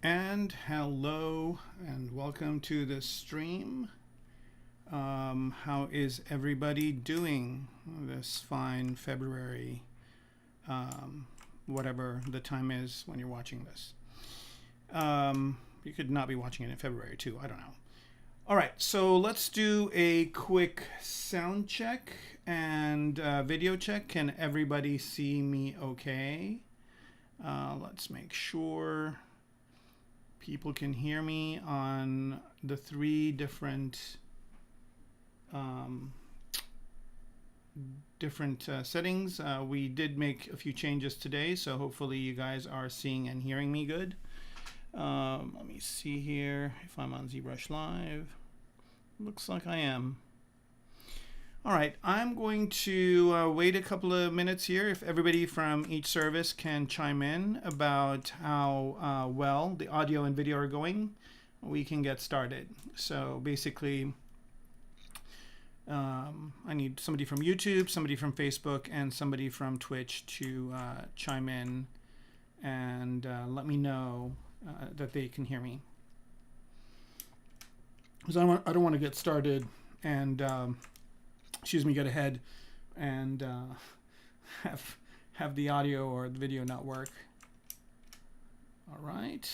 And hello and welcome to the stream. How is everybody doing this fine February, whatever the time is when you're watching this? You could not be watching it in February too, I don't know. All right, so let's do a quick sound check and video check. Can everybody see me okay? Let's make sure people can hear me on the three different settings. We did make a few changes today, so hopefully you guys are seeing and hearing me good. Let me see here if I'm on ZBrush Live. Looks like I am. All right, I'm going to wait a couple of minutes here if everybody from each service can chime in about how well the audio and video are going. We can get started. So basically, I need somebody from YouTube, somebody from Facebook, and somebody from Twitch to chime in and let me know that they can hear me. Because I don't want to get started and get ahead and have the audio or the video not work. All right.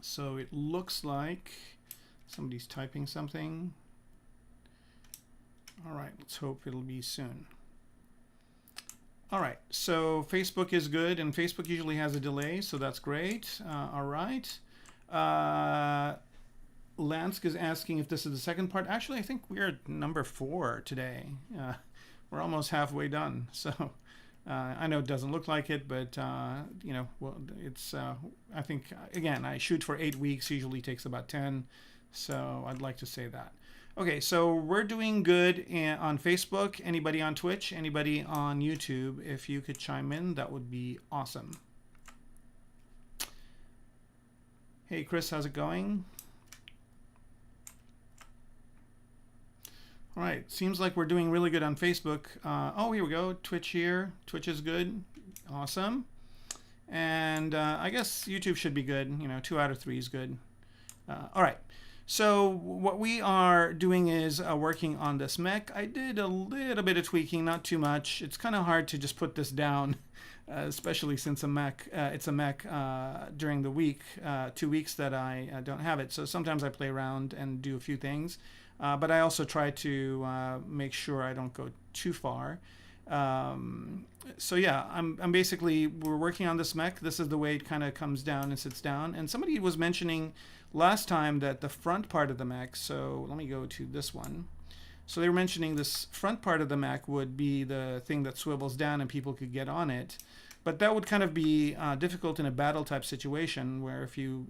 So it looks like somebody's typing something. All right, let's hope it'll be soon. All right, so Facebook is good, and Facebook usually has a delay, so that's great. All right. Lansk is asking if this is the second part. Actually, I think we're at number 4 today. We're almost halfway done. So I know it doesn't look like it, but you know, well, it's. I think again, I shoot for 8 weeks. Usually takes about 10. So I'd like to say that. Okay, so we're doing good on Facebook. Anybody on Twitch? Anybody on YouTube? If you could chime in, that would be awesome. Hey, Chris, how's it going? All right, seems like we're doing really good on Facebook. Oh, here we go, Twitch here. Twitch is good, awesome. And I guess YouTube should be good, you know, 2 out of 3 is good. All right, so what we are doing is working on this mech. I did a little bit of tweaking, not too much. It's kind of hard to just put this down, especially since it's a mech during the week, 2 weeks that I don't have it. So sometimes I play around and do a few things. But I also try to make sure I don't go too far. So yeah, we're working on this mech. This is the way it kind of comes down and sits down. And somebody was mentioning last time that the front part of the mech, so let me go to this one. So they were mentioning this front part of the mech would be the thing that swivels down and people could get on it. But that would kind of be difficult in a battle type situation where if you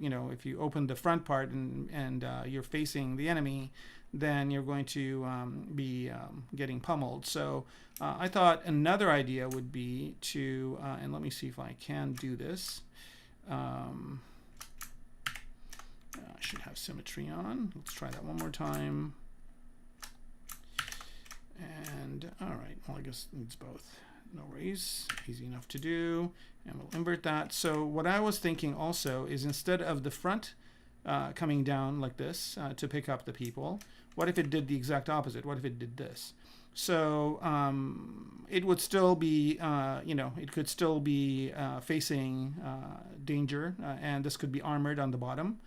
open the front part and you're facing the enemy, then you're going to be getting pummeled. So I thought another idea would be to, and let me see if I can do this. I should have symmetry on. Let's try that one more time. And all right, well, I guess it needs both. No worries, easy enough to do. And we'll invert that. So what I was thinking also is instead of the front coming down like this to pick up the people, what if it did the exact opposite? What if it did this? So it would still be, it could still be facing danger, and this could be armored on the bottom.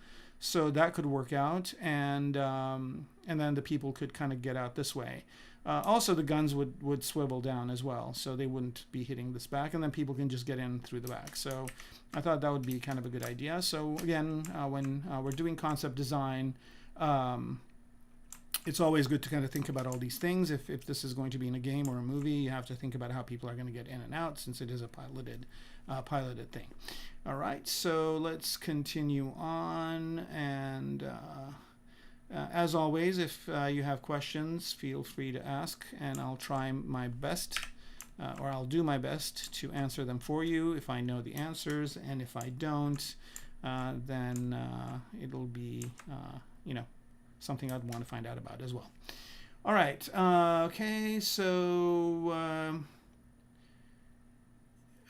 So that could work out, and then the people could kind of get out this way. Also, the guns would swivel down as well, so they wouldn't be hitting this back, and then people can just get in through the back. So I thought that would be kind of a good idea. So again, when we're doing concept design, it's always good to kind of think about all these things. If this is going to be in a game or a movie, you have to think about how people are going to get in and out, since it is a piloted thing. All right, so let's continue on. And as always, if you have questions, feel free to ask, and I'll try my best, or I'll do my best to answer them for you if I know the answers. And if I don't, then it'll be, something I'd want to find out about as well. All right. Okay. So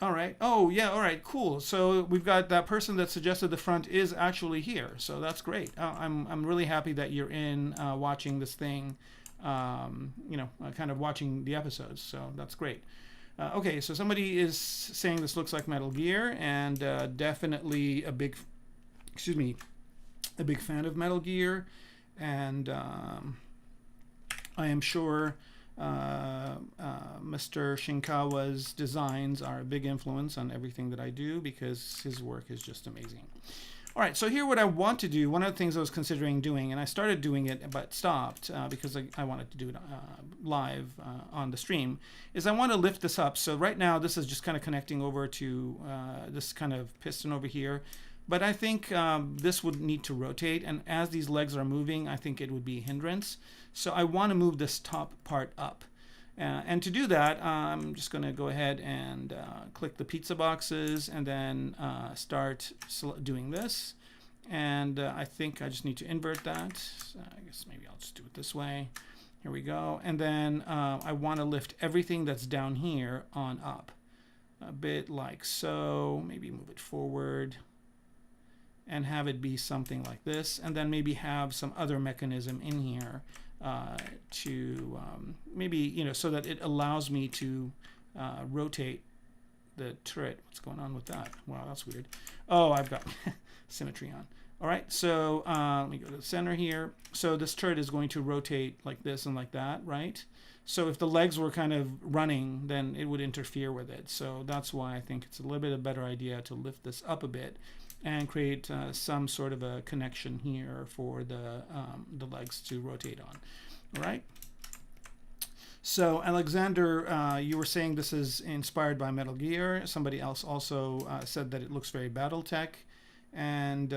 All right. Oh, yeah. All right. Cool. So we've got that person that suggested the front is actually here. So that's great. I'm really happy that you're in watching this thing, kind of watching the episodes. So that's great. Okay. So somebody is saying this looks like Metal Gear, and definitely excuse me, a big fan of Metal Gear, and I am sure Mr. Shinkawa's designs are a big influence on everything that I do because his work is just amazing. All right, so here what I want to do, one of the things I was considering doing, and I started doing it but stopped because I wanted to do it live on the stream, is I want to lift this up. So right now this is just kind of connecting over to this kind of piston over here. But I think this would need to rotate, and as these legs are moving, I think it would be a hindrance. So I want to move this top part up. And to do that, I'm just going to go ahead and click the pizza boxes and then start doing this. And I think I just need to invert that. So I guess maybe I'll just do it this way. Here we go. And then I want to lift everything that's down here on up. A bit like so. Maybe move it forward and have it be something like this, and then maybe have some other mechanism in here to maybe, so that it allows me to rotate the turret. What's going on with that? Wow, that's weird. Oh, I've got symmetry on. All right, so let me go to the center here. So this turret is going to rotate like this and like that, right? So if the legs were kind of running, then it would interfere with it. So that's why I think it's a little bit a better idea to lift this up a bit and create some sort of a connection here for the legs to rotate on. All right. So Alexander, you were saying this is inspired by Metal Gear. Somebody else also said that it looks very BattleTech, and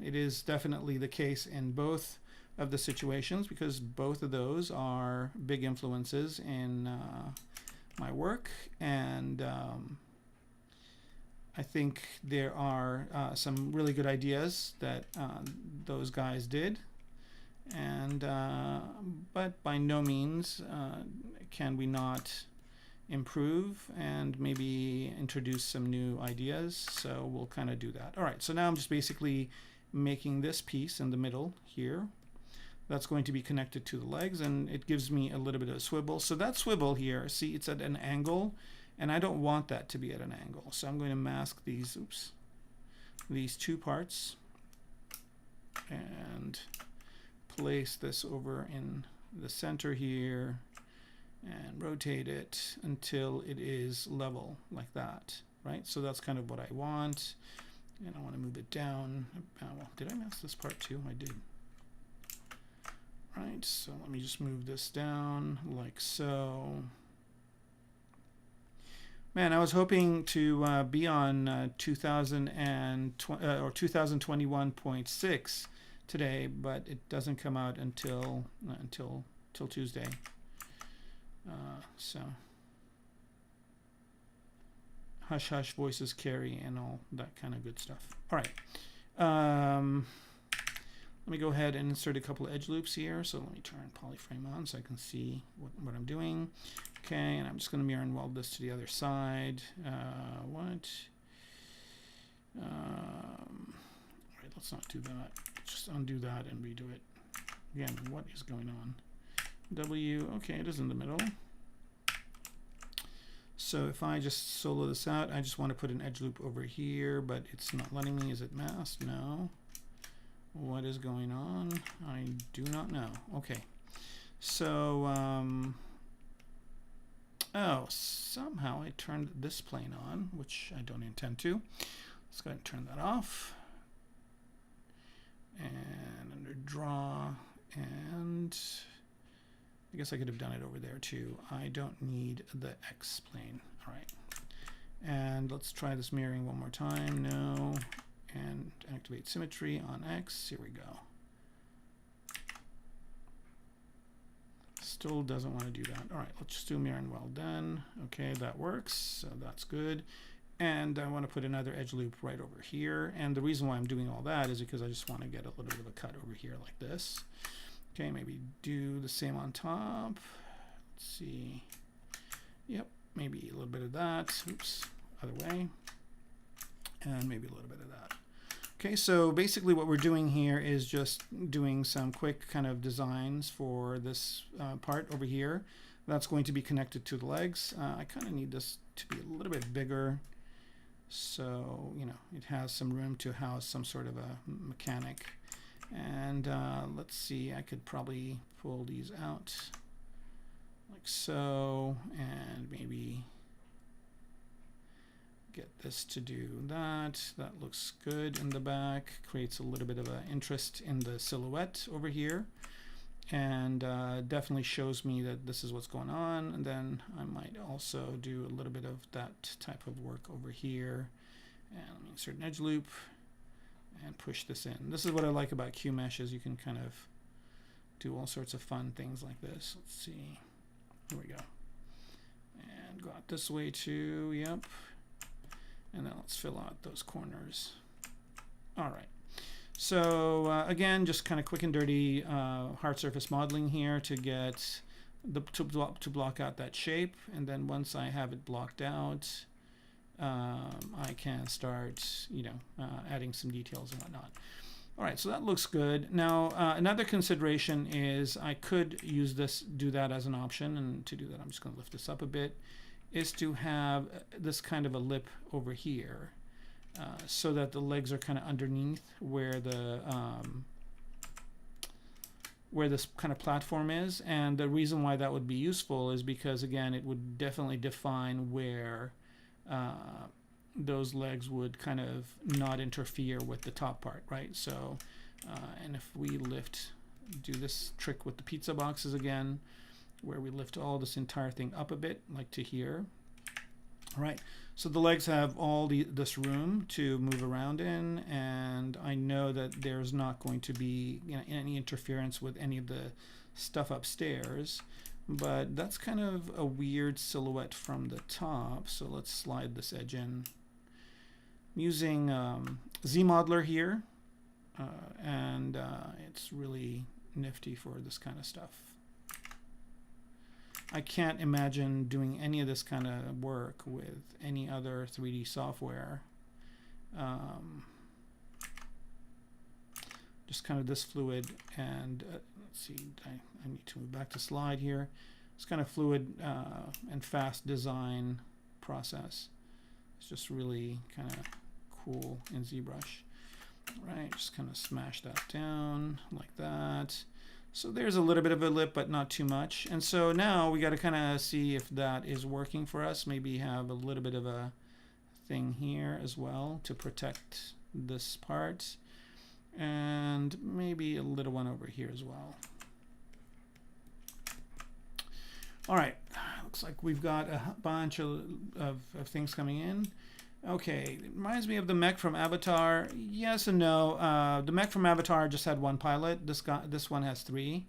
it is definitely the case in both of the situations because both of those are big influences in my work, and I think there are some really good ideas that those guys did, and but by no means can we not improve and maybe introduce some new ideas. So we'll kind of do that. All right, so now I'm just basically making this piece in the middle here. That's going to be connected to the legs, and it gives me a little bit of a swivel. So that swivel here, see, it's at an angle, and I don't want that to be at an angle. So I'm going to mask these, these two parts and place this over in the center here and rotate it until it is level like that, right? So that's kind of what I want. And I want to move it down. Well, did I mask this part too? I did. Right, so let me just move this down like so. Man, I was hoping to be on 2021.6 today, but it doesn't come out until Tuesday. So hush hush voices carry and all that kind of good stuff. All right. Let me go ahead and insert a couple of edge loops here. So let me turn polyframe on so I can see what I'm doing. Okay, and I'm just going to mirror and weld this to the other side. Right, let's not do that. Just undo that and redo it. Again, what is going on? W, okay, it is in the middle. So if I just solo this out, I just want to put an edge loop over here, but it's not letting me. Is it masked? No. What is going on? I do not know. Okay. So, oh, somehow I turned this plane on, which I don't intend to. Let's go ahead and turn that off. And under draw, and I guess I could have done it over there too. I don't need the X plane. All right. And let's try this mirroring one more time. No. And activate symmetry on X. Here we go. Still doesn't want to do that. All right, let's just do mirror and weld then. Okay, that works. So that's good. And I want to put another edge loop right over here. And the reason why I'm doing all that is because I just want to get a little bit of a cut over here like this. Okay, maybe do the same on top. Let's see. Yep. maybe a little bit of that. Oops, other way. And maybe a little bit of that. Okay, so basically what we're doing here is just doing some quick kind of designs for this part over here. That's going to be connected to the legs. I kind of need this to be a little bit bigger, so you know it has some room to house some sort of a mechanic. And let's see, I could probably pull these out like so, and maybe get this to do that. That looks good in the back, creates a little bit of an interest in the silhouette over here, and definitely shows me that this is what's going on. And then I might also do a little bit of that type of work over here. And let me insert an edge loop and push this in. This is what I like about QMesh, is you can kind of do all sorts of fun things like this. Let's see. Here we go. And go out this way too. Yep. And then let's fill out those corners. All right. So again, just kind of quick and dirty hard surface modeling here to get to block out that shape. And then once I have it blocked out, I can start, you know, adding some details and whatnot. All right, so that looks good. Now, another consideration is I could use this, do that as an option, and to do that, I'm just going to lift this up a bit, is to have this kind of a lip over here, so that the legs are kind of underneath where the where this kind of platform is. And the reason why that would be useful is because, again, it would definitely define where those legs would kind of not interfere with the top part, right? So, and if we do this trick with the pizza boxes again, where we lift all this entire thing up a bit, like to here. All right, so the legs have all this room to move around in, and I know that there's not going to be, you know, any interference with any of the stuff upstairs. But that's kind of a weird silhouette from the top, so let's slide this edge in. I'm using ZModeler here, and it's really nifty for this kind of stuff. I can't imagine doing any of this kind of work with any other 3D software. Just kind of this fluid, and let's see, I need to move back to slide here. It's kind of fluid and fast design process. It's just really kind of cool in ZBrush. Right, just kind of smash that down like that. So there's a little bit of a lip, but not too much. And so now we got to kind of see if that is working for us. Maybe have a little bit of a thing here as well to protect this part. And maybe a little one over here as well. All right, looks like we've got a bunch of things coming in. Okay, it reminds me of the Mech from Avatar. Yes and no. The Mech from Avatar just had one pilot. This one has 3.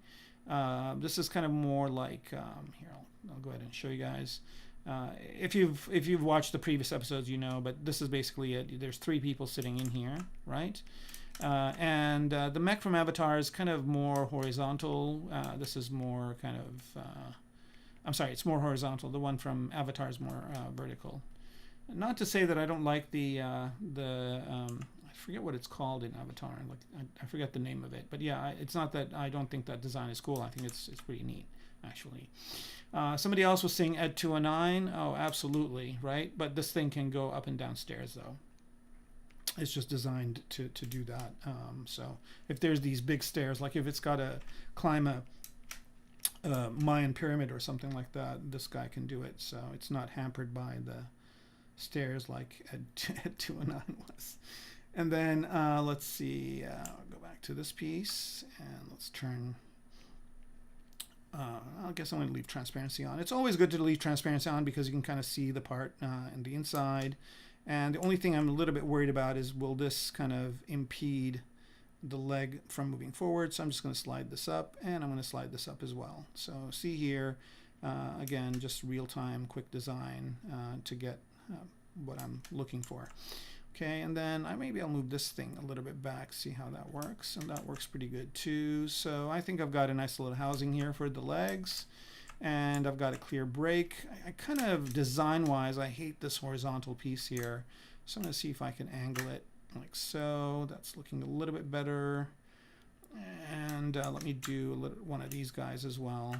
This is kind of more like here. I'll go ahead and show you guys. If you've watched the previous episodes, you know. But this is basically it. There's 3 people sitting in here, right? And the Mech from Avatar is kind of more horizontal. This is more kind of. I'm sorry, it's more horizontal. The one from Avatar is more vertical. Not to say that I don't like I forget what it's called in Avatar. Like I forget the name of it, but yeah, it's not that I don't think that design is cool. I think it's pretty neat, actually. Somebody else was saying Ed 209. Oh, absolutely, right. But this thing can go up and down stairs, though. It's just designed to do that. So if there's these big stairs, like if it's got to climb a Mayan pyramid or something like that, this guy can do it. So it's not hampered by the stairs like Ed 209 was. And then let's see, I'll go back to this piece and let's turn, I guess I'm going to leave transparency on. It's always good to leave transparency on because you can kind of see the part in the inside. And the only thing I'm a little bit worried about is, will this kind of impede the leg from moving forward? So I'm just going to slide this up, and I'm going to slide this up as well. So see here, again, just real-time quick design to get what I'm looking for. Okay, and then maybe I'll move this thing a little bit back, see how that works, and that works pretty good too. So I think I've got a nice little housing here for the legs. And I've got a clear break. I kind of, design-wise, I hate this horizontal piece here. So I'm going to see if I can angle it like so. That's looking a little bit better. And let me do one of these guys as well,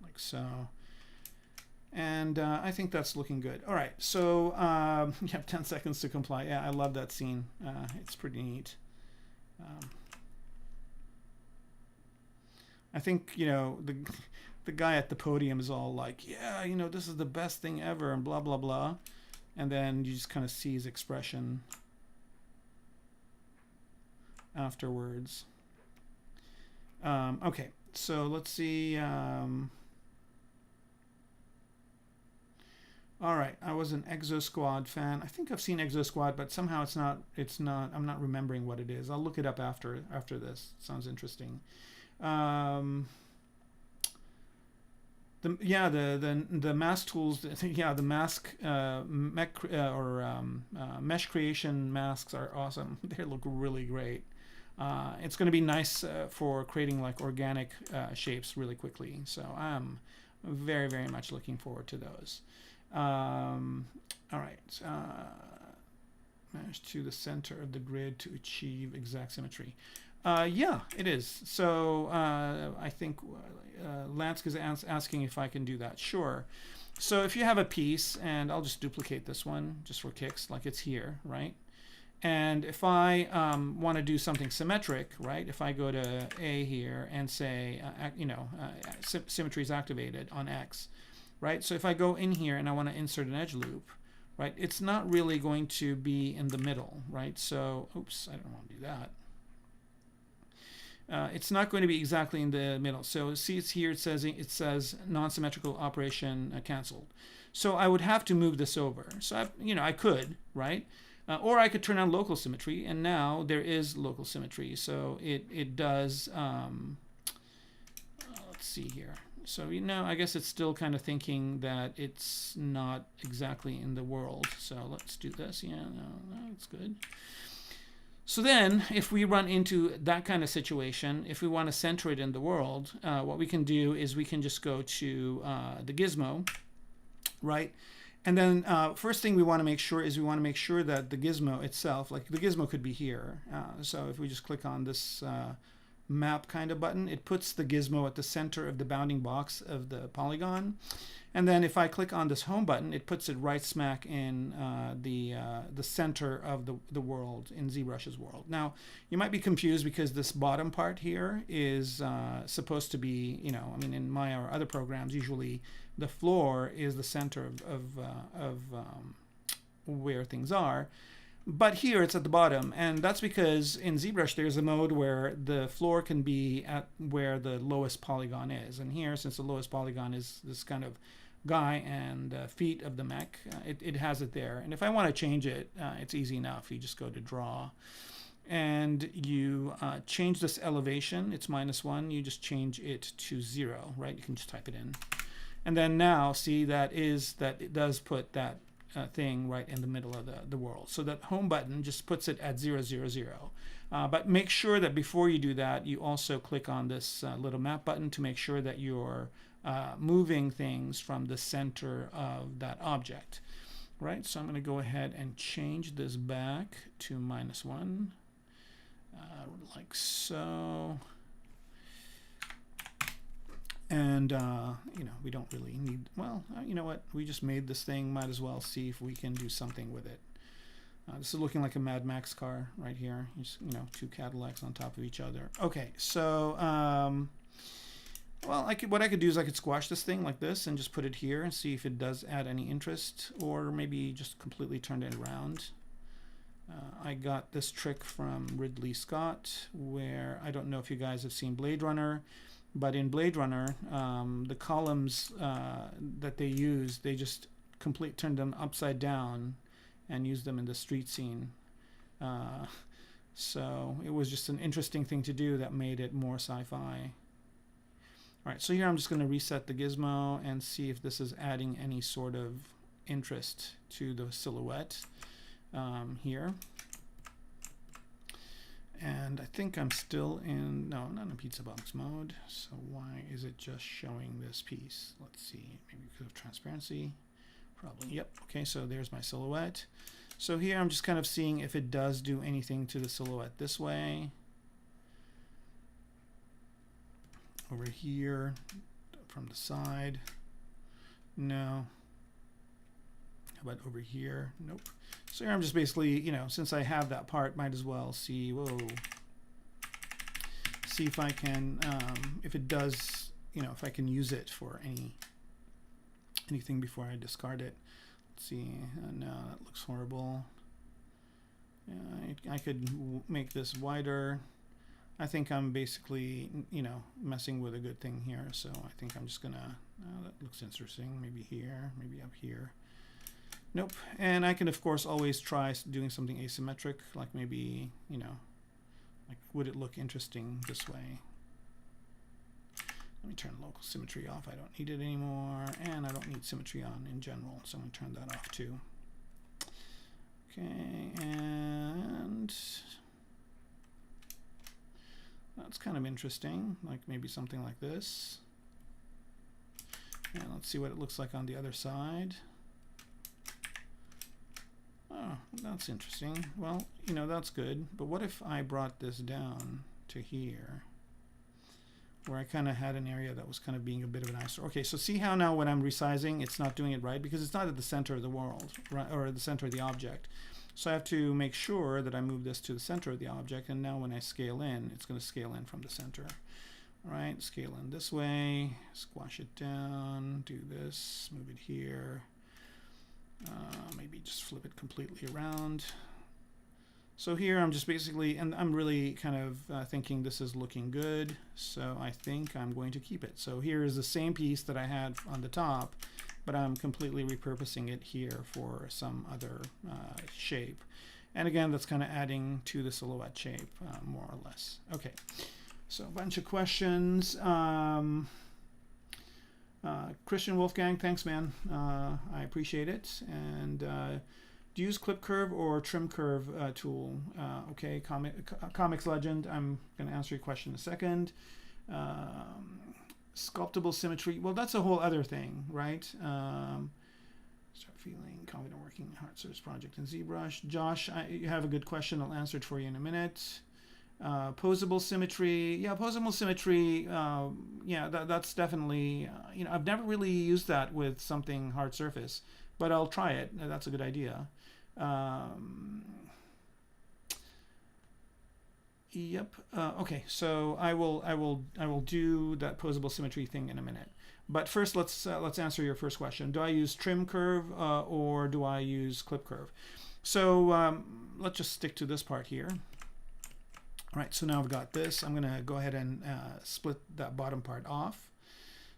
like so. And I think that's looking good. All right, so you have 10 seconds to comply. Yeah, I love that scene. It's pretty neat. I think, you know, the guy at the podium is all like, yeah, you know, this is the best thing ever, and blah, blah, blah. And then you just kind of see his expression afterwards. Okay, so let's see. All right, I was an Exo Squad fan. I think I've seen Exo Squad, but somehow it's not, I'm not remembering what it is. I'll look it up after this. Sounds interesting. The mask tools, yeah, the mask mech mesh creation masks are awesome. They look really great. It's going to be nice for creating like organic shapes really quickly. So I'm very, very much looking forward to those. All right, mesh to the center of the grid to achieve exact symmetry. Yeah, it is. So I think Lansk is asking if I can do that. Sure. So if you have a piece, and I'll just duplicate this one just for kicks, like it's here, right? And if I want to do something symmetric, right? If I go to A here and say, symmetry is activated on X, right? So if I go in here and I want to insert an edge loop, right? It's not really going to be in the middle, right? So, oops, I don't want to do that. It's not going to be exactly in the middle. So see, it's here. It says non-symmetrical operation canceled. So I would have to move this over. So I could, right? Or I could turn on local symmetry, and now there is local symmetry. So it does. Let's see here. So I guess it's still kind of thinking that it's not exactly in the world. So let's do this. Yeah, no, that's good. So then, if we run into that kind of situation, if we want to center it in the world, what we can do is we can just go to the gizmo, right? And then first thing we want to make sure is that the gizmo itself, like the gizmo could be here. So if we just click on this map kind of button, it puts the gizmo at the center of the bounding box of the polygon. And then if I click on this home button, it puts it right smack in the center of the world, in ZBrush's world. Now, you might be confused because this bottom part here is supposed to be, in Maya or other programs, usually the floor is the center of where things are. But here it's at the bottom, and that's because in ZBrush there's a mode where the floor can be at where the lowest polygon is. And here, since the lowest polygon is this kind of guy and feet of the mech, it has it there. And if I want to change it, it's easy enough. You just go to draw and you change this elevation. It's -1. You just change it to 0, right? You can just type it in. And then now see that it does put that thing right in the middle of the world. So that home button just puts it at 0, 0, 0. But make sure that before you do that, you also click on this little map button to make sure that you're moving things from the center of that object, right? So I'm going to go ahead and change this back to -1, like so. And, we don't really need, well, you know what? We just made this thing. Might as well see if we can do something with it. This is looking like a Mad Max car right here. Just, 2 Cadillacs on top of each other. Okay, so, well, what I could do is I could squash this thing like this and just put it here and see if it does add any interest, or maybe just completely turn it around. I got this trick from Ridley Scott, where I don't know if you guys have seen Blade Runner, but in Blade Runner, the columns that they use, they just turn them upside down and use them in the street scene. So it was just an interesting thing to do that made it more sci-fi. All right, so here I'm just going to reset the gizmo and see if this is adding any sort of interest to the silhouette here. And I think I'm still in, no, not in pizza box mode. So why is it just showing this piece? Let's see, maybe because of transparency. Probably, yep. Okay, so there's my silhouette. So here I'm just kind of seeing if it does do anything to the silhouette this way. Over here, from the side, no. How about over here? Nope. So here I'm just basically, you know, since I have that part, might as well see, whoa, see if I can, if it does, you know, if I can use it for anything before I discard it. Let's see, no, that looks horrible. I could make this wider. I think I'm basically, you know, messing with a good thing here. So I think I'm just gonna, that looks interesting. Maybe here, maybe up here. Nope. And I can, of course, always try doing something asymmetric, like maybe, you know, like would it look interesting this way? Let me turn local symmetry off. I don't need it anymore. And I don't need symmetry on in general. So I'm going to turn that off too. Okay, and that's kind of interesting, like maybe something like this. And let's see what it looks like on the other side. Oh, that's interesting. Well, you know, that's good. But what if I brought this down to here, where I kind of had an area that was kind of being a bit of an eyesore? Okay, so see how now when I'm resizing, it's not doing it right because it's not at the center of the world, right, or the center of the object. So I have to make sure that I move this to the center of the object, and now when I scale in, it's going to scale in from the center. All right, scale in this way, squash it down, do this, move it here. Maybe just flip it completely around. So here I'm just basically, and I'm really kind of thinking this is looking good, so I think I'm going to keep it. So here is the same piece that I had on the top, but I'm completely repurposing it here for some other shape. And again, that's kind of adding to the silhouette shape, more or less. Okay, so a bunch of questions. Christian Wolfgang, thanks, man. I appreciate it. And do you use clip curve or trim curve tool? Okay, Comics Legend, I'm going to answer your question in a second. Sculptable symmetry, well, that's a whole other thing, right? Start feeling confident working hard surface project in ZBrush. Josh, you have a good question. I'll answer it for you in a minute. Posable symmetry, yeah, posable symmetry, yeah, that's definitely, you know, I've never really used that with something hard surface, but I'll try it. That's a good idea. Yep. Okay, so I will do that posable symmetry thing in a minute. But first, let's answer your first question. Do I use trim curve or do I use clip curve? So let's just stick to this part here. All right, so now I've got this. I'm going to go ahead and split that bottom part off.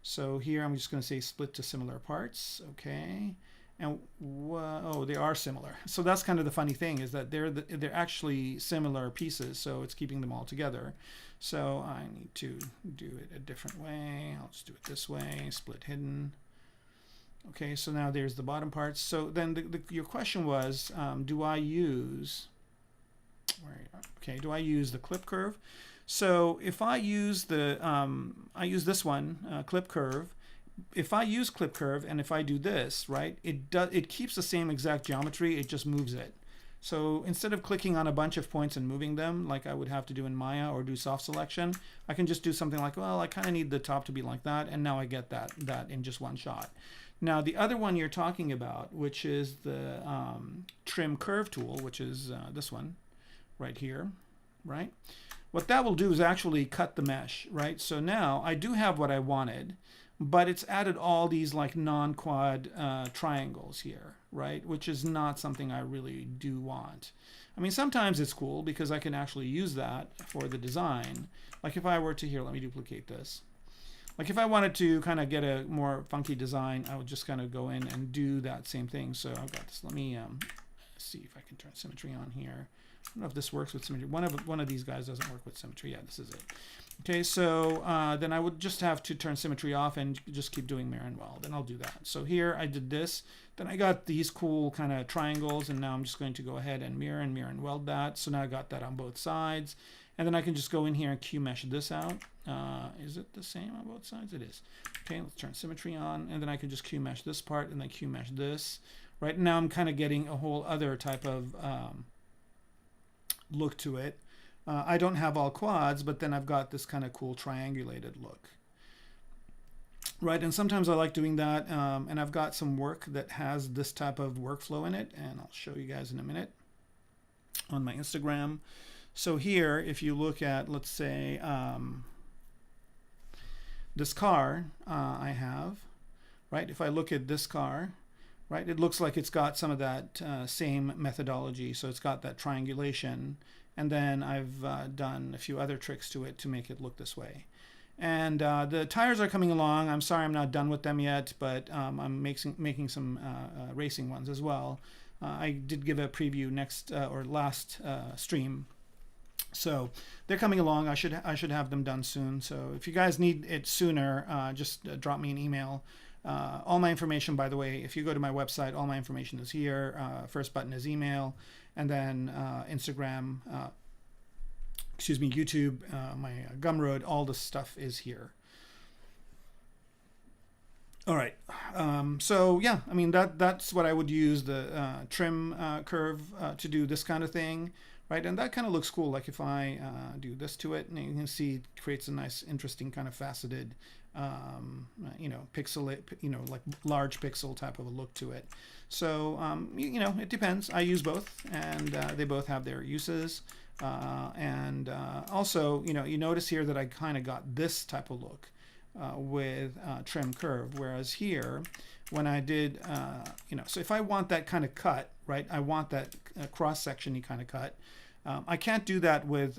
So here I'm just going to say split to similar parts. Okay, and oh, they are similar. So that's kind of the funny thing, is that they're actually similar pieces. So it's keeping them all together. So I need to do it a different way. I'll just do it this way. Split hidden. Okay, so now there's the bottom parts. So then your question was, do I use? Okay, do I use the clip curve? So if I use the, I use this one, clip curve. If I use clip curve and if I do this, right, it keeps the same exact geometry, it just moves it. So instead of clicking on a bunch of points and moving them like I would have to do in Maya or do soft selection, I can just do something like, well, I kind of need the top to be like that, and now I get that in just one shot. Now the other one you're talking about, which is the trim curve tool, which is this one right here, right? What that will do is actually cut the mesh, right? So now I do have what I wanted, but it's added all these like non-quad triangles here, right? Which is not something I really do want. I mean, sometimes it's cool because I can actually use that for the design. Like if I were to, here, let me duplicate this. Like if I wanted to kind of get a more funky design, I would just kind of go in and do that same thing. So I've got this. Let me see if I can turn symmetry on here. I don't know if this works with symmetry. One of these guys doesn't work with symmetry. Yeah, this is it. Okay, so then I would just have to turn symmetry off and just keep doing mirror and weld, and I'll do that. So here I did this, then I got these cool kind of triangles, and now I'm just going to go ahead and mirror and weld that. So now I got that on both sides, and then I can just go in here and Q-mesh this out. Is it the same on both sides? It is. Okay, let's turn symmetry on, and then I can just Q-mesh this part, and then Q-mesh this. Right now I'm kind of getting a whole other type of look to it. I don't have all quads, but then I've got this kind of cool triangulated look. Right, and sometimes I like doing that, and I've got some work that has this type of workflow in it, and I'll show you guys in a minute on my Instagram. So here, if you look at, let's say, this car I have, right, if I look at this car, right, it looks like it's got some of that same methodology, so it's got that triangulation. And then I've done a few other tricks to it to make it look this way. And the tires are coming along. I'm sorry I'm not done with them yet, but I'm making some racing ones as well. I did give a preview next or last stream. So they're coming along. I should have them done soon. So if you guys need it sooner, just drop me an email. All my information, by the way, if you go to my website, all my information is here. First button is email. And then Instagram, excuse me, YouTube, my Gumroad, all this stuff is here. All right. So yeah, I mean that's what I would use the trim curve to do this kind of thing, right? And that kind of looks cool. Like if I do this to it, and you can see it creates a nice, interesting kind of faceted, pixel, like large pixel type of a look to it. So, it depends. I use both, and they both have their uses. Also, you notice here that I kind of got this type of look with trim curve, whereas here, when I did, so if I want that kind of cut, right, I want that cross-section-y kind of cut. I can't do that with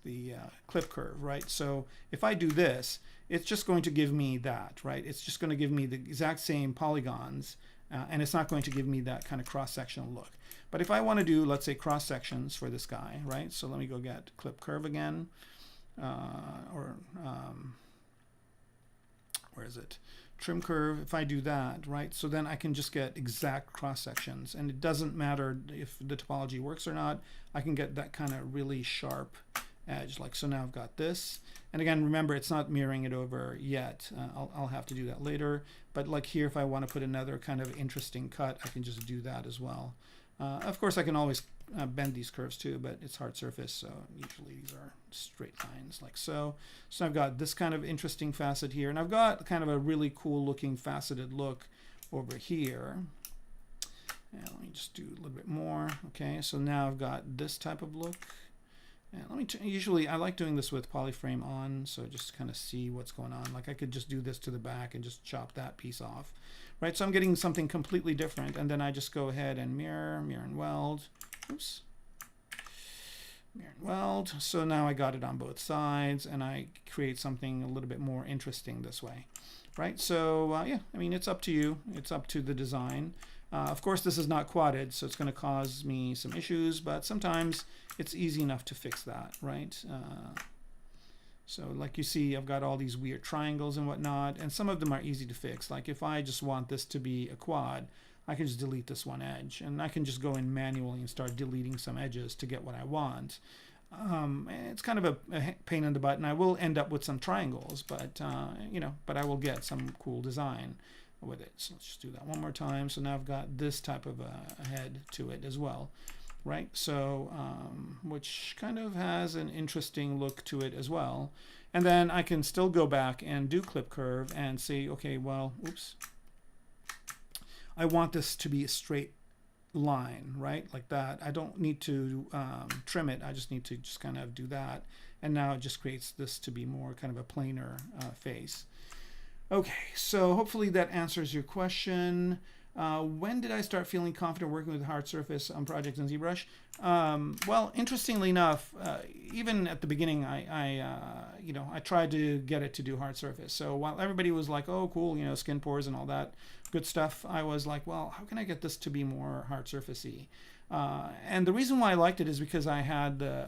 the clip curve, right? So if I do this, it's just going to give me that, right? It's just going to give me the exact same polygons, and it's not going to give me that kind of cross-sectional look. But if I want to do, let's say, cross-sections for this guy, right? So let me go get clip curve again, where is it? Trim curve. If I do that, right? So then I can just get exact cross-sections, and it doesn't matter if the topology works or not. I can get that kind of really sharp edge. Like, so now I've got this, and again, remember, it's not mirroring it over yet. I'll have to do that later. But like here, if I want to put another kind of interesting cut, I can just do that as well. Of course, I can always bend these curves too, but it's hard surface, so usually these are straight lines like so. So I've got this kind of interesting facet here, and I've got kind of a really cool looking faceted look over here. And let me just do a little bit more. Okay, so now I've got this type of look. And let me usually I like doing this with polyframe on, so just kind of see what's going on. Like I could just do this to the back and just chop that piece off, right? So I'm getting something completely different, and then I just go ahead and mirror and weld. Oops. Mirror and weld. So now I got it on both sides, and I create something a little bit more interesting this way, right? So yeah, I mean, it's up to you. It's up to the design. Of course, this is not quadded, so it's going to cause me some issues, but sometimes it's easy enough to fix that, right? So like you see, I've got all these weird triangles and whatnot, and some of them are easy to fix. Like if I just want this to be a quad, I can just delete this one edge, and I can just go in manually and start deleting some edges to get what I want. It's kind of a pain in the butt, and I will end up with some triangles, but but I will get some cool design with it. So let's just do that one more time. So now I've got this type of a head to it as well, right? So which kind of has an interesting look to it as well. And then I can still go back and do clip curve and say, okay, well, oops, I want this to be a straight line, right? Like that. I don't need to trim it. I just need to just kind of do that. And now it just creates this to be more kind of a planar face. Okay, so hopefully that answers your question. When did I start feeling confident working with hard surface on projects in ZBrush? Well, interestingly enough, even at the beginning, I tried to get it to do hard surface. So while everybody was like, "Oh, cool," skin pores and all that good stuff, I was like, "Well, how can I get this to be more hard surfacey?" And the reason why I liked it is because I had the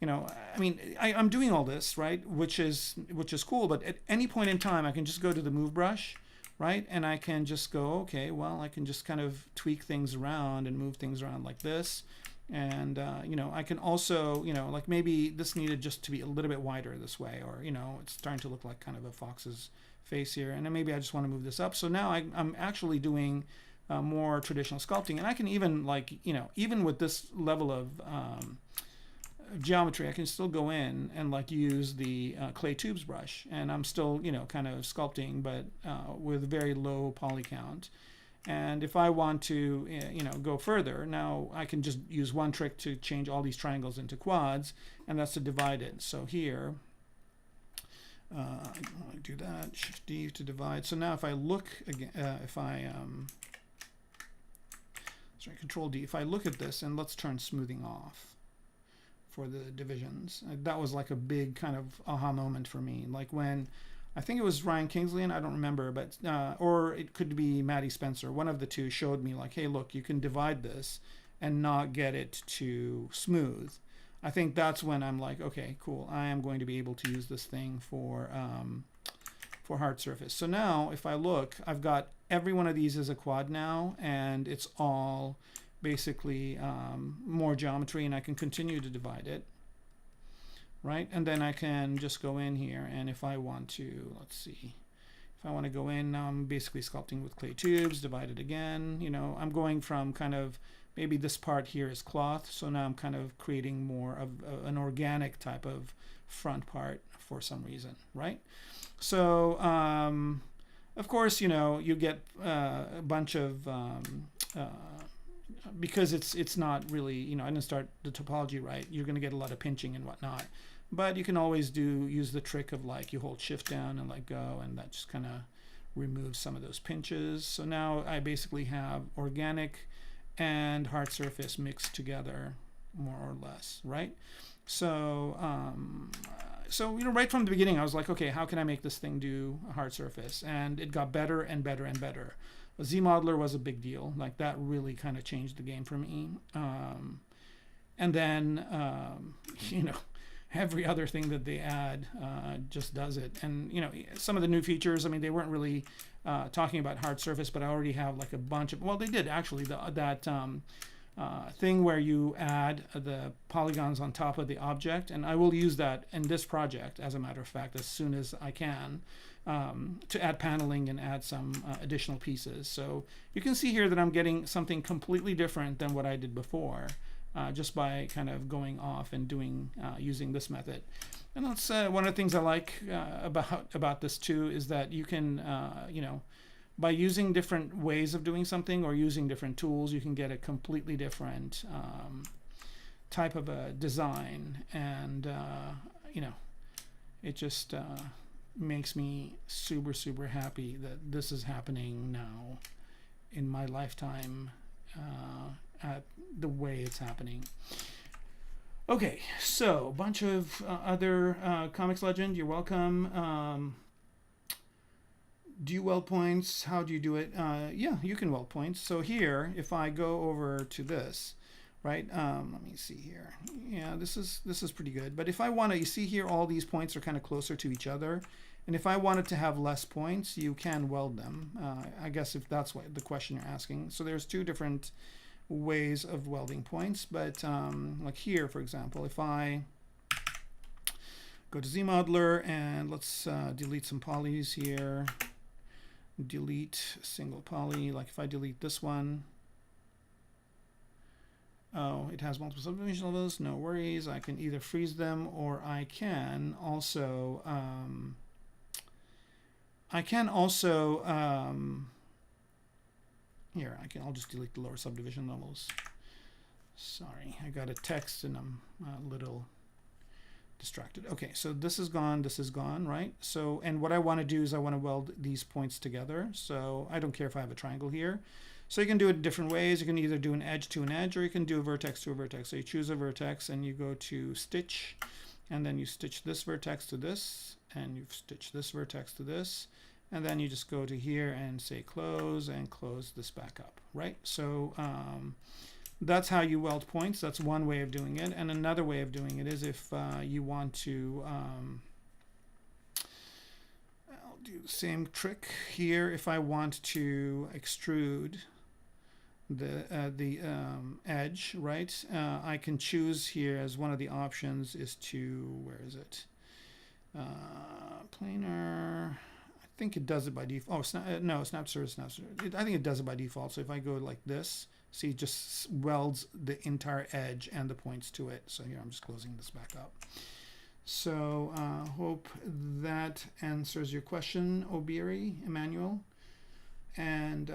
you know, I mean, I'm doing all this, right, which is cool. But at any point in time, I can just go to the move brush, right, and I can just go, okay, well, I can just kind of tweak things around and move things around like this. And you know, I can also, you know, like maybe this needed just to be a little bit wider this way, or you know, it's starting to look like kind of a fox's face here, and then maybe I just want to move this up. So now I'm actually doing more traditional sculpting, and I can even, like, you know, even with this level of geometry, I can still go in and like use the clay tubes brush, and I'm still, you know, kind of sculpting, but with very low poly count. And if I want to, you know, go further, now I can just use one trick to change all these triangles into quads, and that's to divide it. So here, I want to do that, Shift D to divide. So now if I look again, if I, sorry, Control D, if I look at this, and let's turn smoothing off for the divisions. That was like a big kind of aha moment for me. Like when, I think it was Ryan Kingsley, and I don't remember, but or it could be Maddie Spencer. One of the two showed me like, hey, look, you can divide this and not get it to smooth. I think that's when I'm like, okay, cool. I am going to be able to use this thing for hard surface. So now, if I look, I've got every one of these as a quad now, and it's all basically more geometry, and I can continue to divide it. Right, and then I can just go in here, and if I want to, let's see, if I want to go in, now I'm basically sculpting with clay tubes, divide it again. You know, I'm going from kind of, maybe this part here is cloth, so now I'm kind of creating more of an organic type of front part for some reason, right? So, of course, you know, you get a bunch of, because it's not really, you know, I didn't start the topology right, you're going to get a lot of pinching and whatnot. But you can always use the trick of like you hold shift down and let go, and that just kind of removes some of those pinches. So now I basically have organic and hard surface mixed together, more or less, right? So so you know, right from the beginning I was like, okay, how can I make this thing do a hard surface? And it got better and better and better. ZModeler was a big deal. Like that really kind of changed the game for me. And then you know, every other thing that they add just does it. And you know, some of the new features, I mean, they weren't really talking about hard surface, but I already have like a bunch of, well, they did actually, that thing where you add the polygons on top of the object, and I will use that in this project, as a matter of fact, as soon as I can, to add paneling and add some additional pieces. So you can see here that I'm getting something completely different than what I did before. Just by kind of going off and doing using this method. And that's one of the things I like about this too, is that you can you know, by using different ways of doing something or using different tools, you can get a completely different type of a design. And you know, it just makes me super happy that this is happening now in my lifetime. At the way it's happening. Okay, so a bunch of other comics legend. You're welcome. Do you weld points? How do you do it? Yeah, you can weld points. So here, if I go over to this, right? Let me see here. Yeah, this is pretty good. But if I want to, you see here, all these points are kind of closer to each other. And if I wanted to have less points, you can weld them. I guess if that's what the question you're asking. So there's two different ways of welding points, but like here, for example, if I go to ZModeler and let's delete some polys here, delete single poly, like if I delete this one, oh, it has multiple subdivision levels, no worries, I can either freeze them, or I can also here, I'll just delete the lower subdivision levels. Sorry, I got a text and I'm a little distracted. Okay, so this is gone, right? So, and what I want to do is I want to weld these points together. So I don't care if I have a triangle here. So you can do it different ways. You can either do an edge to an edge, or you can do a vertex to a vertex. So you choose a vertex and you go to stitch, and then you stitch this vertex to this, and you stitch this vertex to this. And then you just go to here and say close, and close this back up, right? So that's how you weld points. That's one way of doing it. And another way of doing it is if you want to, I'll do the same trick here. If I want to extrude the edge, right? I can choose here as one of the options is to, where is it? Planar. I think it does it by default. Oh, no, snap surface. I think it does it by default. So if I go like this, see, it just welds the entire edge and the points to it. So here, I'm just closing this back up. So hope that answers your question, Obiri, Emmanuel. And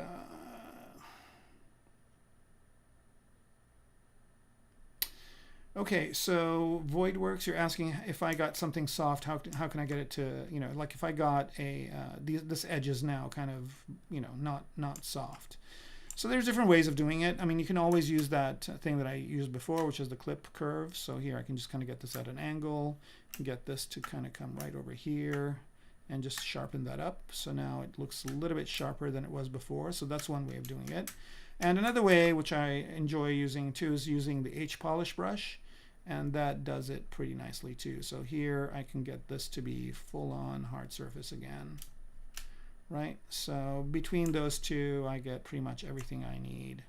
okay, so VoidWorks, you're asking if I got something soft, how can I get it to, you know, like if I got a, this edge is now kind of, you know, not soft. So there's different ways of doing it. I mean, you can always use that thing that I used before, which is the clip curve. So here I can just kind of get this at an angle, get this to kind of come right over here and just sharpen that up. So now it looks a little bit sharper than it was before. So that's one way of doing it. And another way, which I enjoy using too, is using the H-polish brush. And that does it pretty nicely too. So here I can get this to be full-on hard surface again. Right? So between those two, I get pretty much everything I need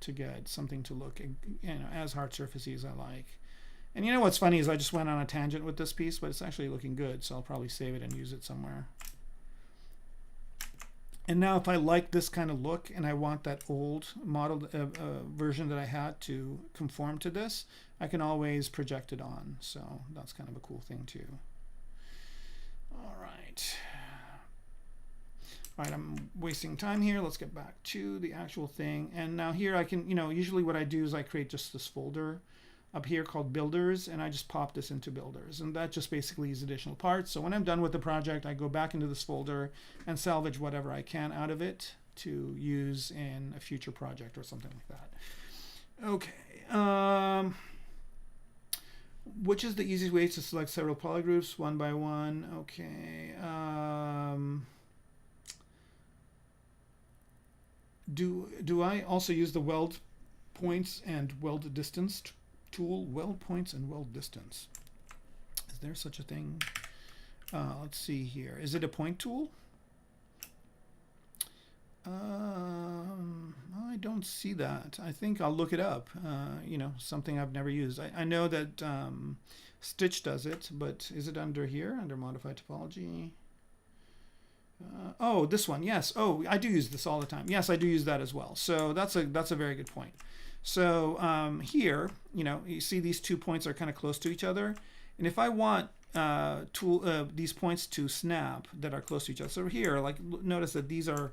to get something to look, you know, as hard surfacey as I like. And you know what's funny is I just went on a tangent with this piece, but it's actually looking good. So I'll probably save it and use it somewhere. And now if I like this kind of look and I want that old model version that I had to conform to this, I can always project it on. So that's kind of a cool thing too. All right. All right, I'm wasting time here. Let's get back to the actual thing. And now here I can, you know, usually what I do is I create just this folder up here called builders, and I just pop this into builders. And that just basically is additional parts. So when I'm done with the project, I go back into this folder and salvage whatever I can out of it to use in a future project or something like that. Okay. Which is the easiest way to select several polygroups one by one? Okay. Do I also use the weld points and weld distance tool? Weld points and weld distance. Is there such a thing? Let's see here. Is it a point tool? I don't see that. I think I'll look it up. You know, something I've never used. I know that Stitch does it, but is it under here, under Modify Topology? Oh, this one, yes. Oh, I do use this all the time. Yes, I do use that as well. So that's a very good point. So here, you know, you see these 2 points are kind of close to each other. And if I want these points to snap that are close to each other, so here, like, notice that these are,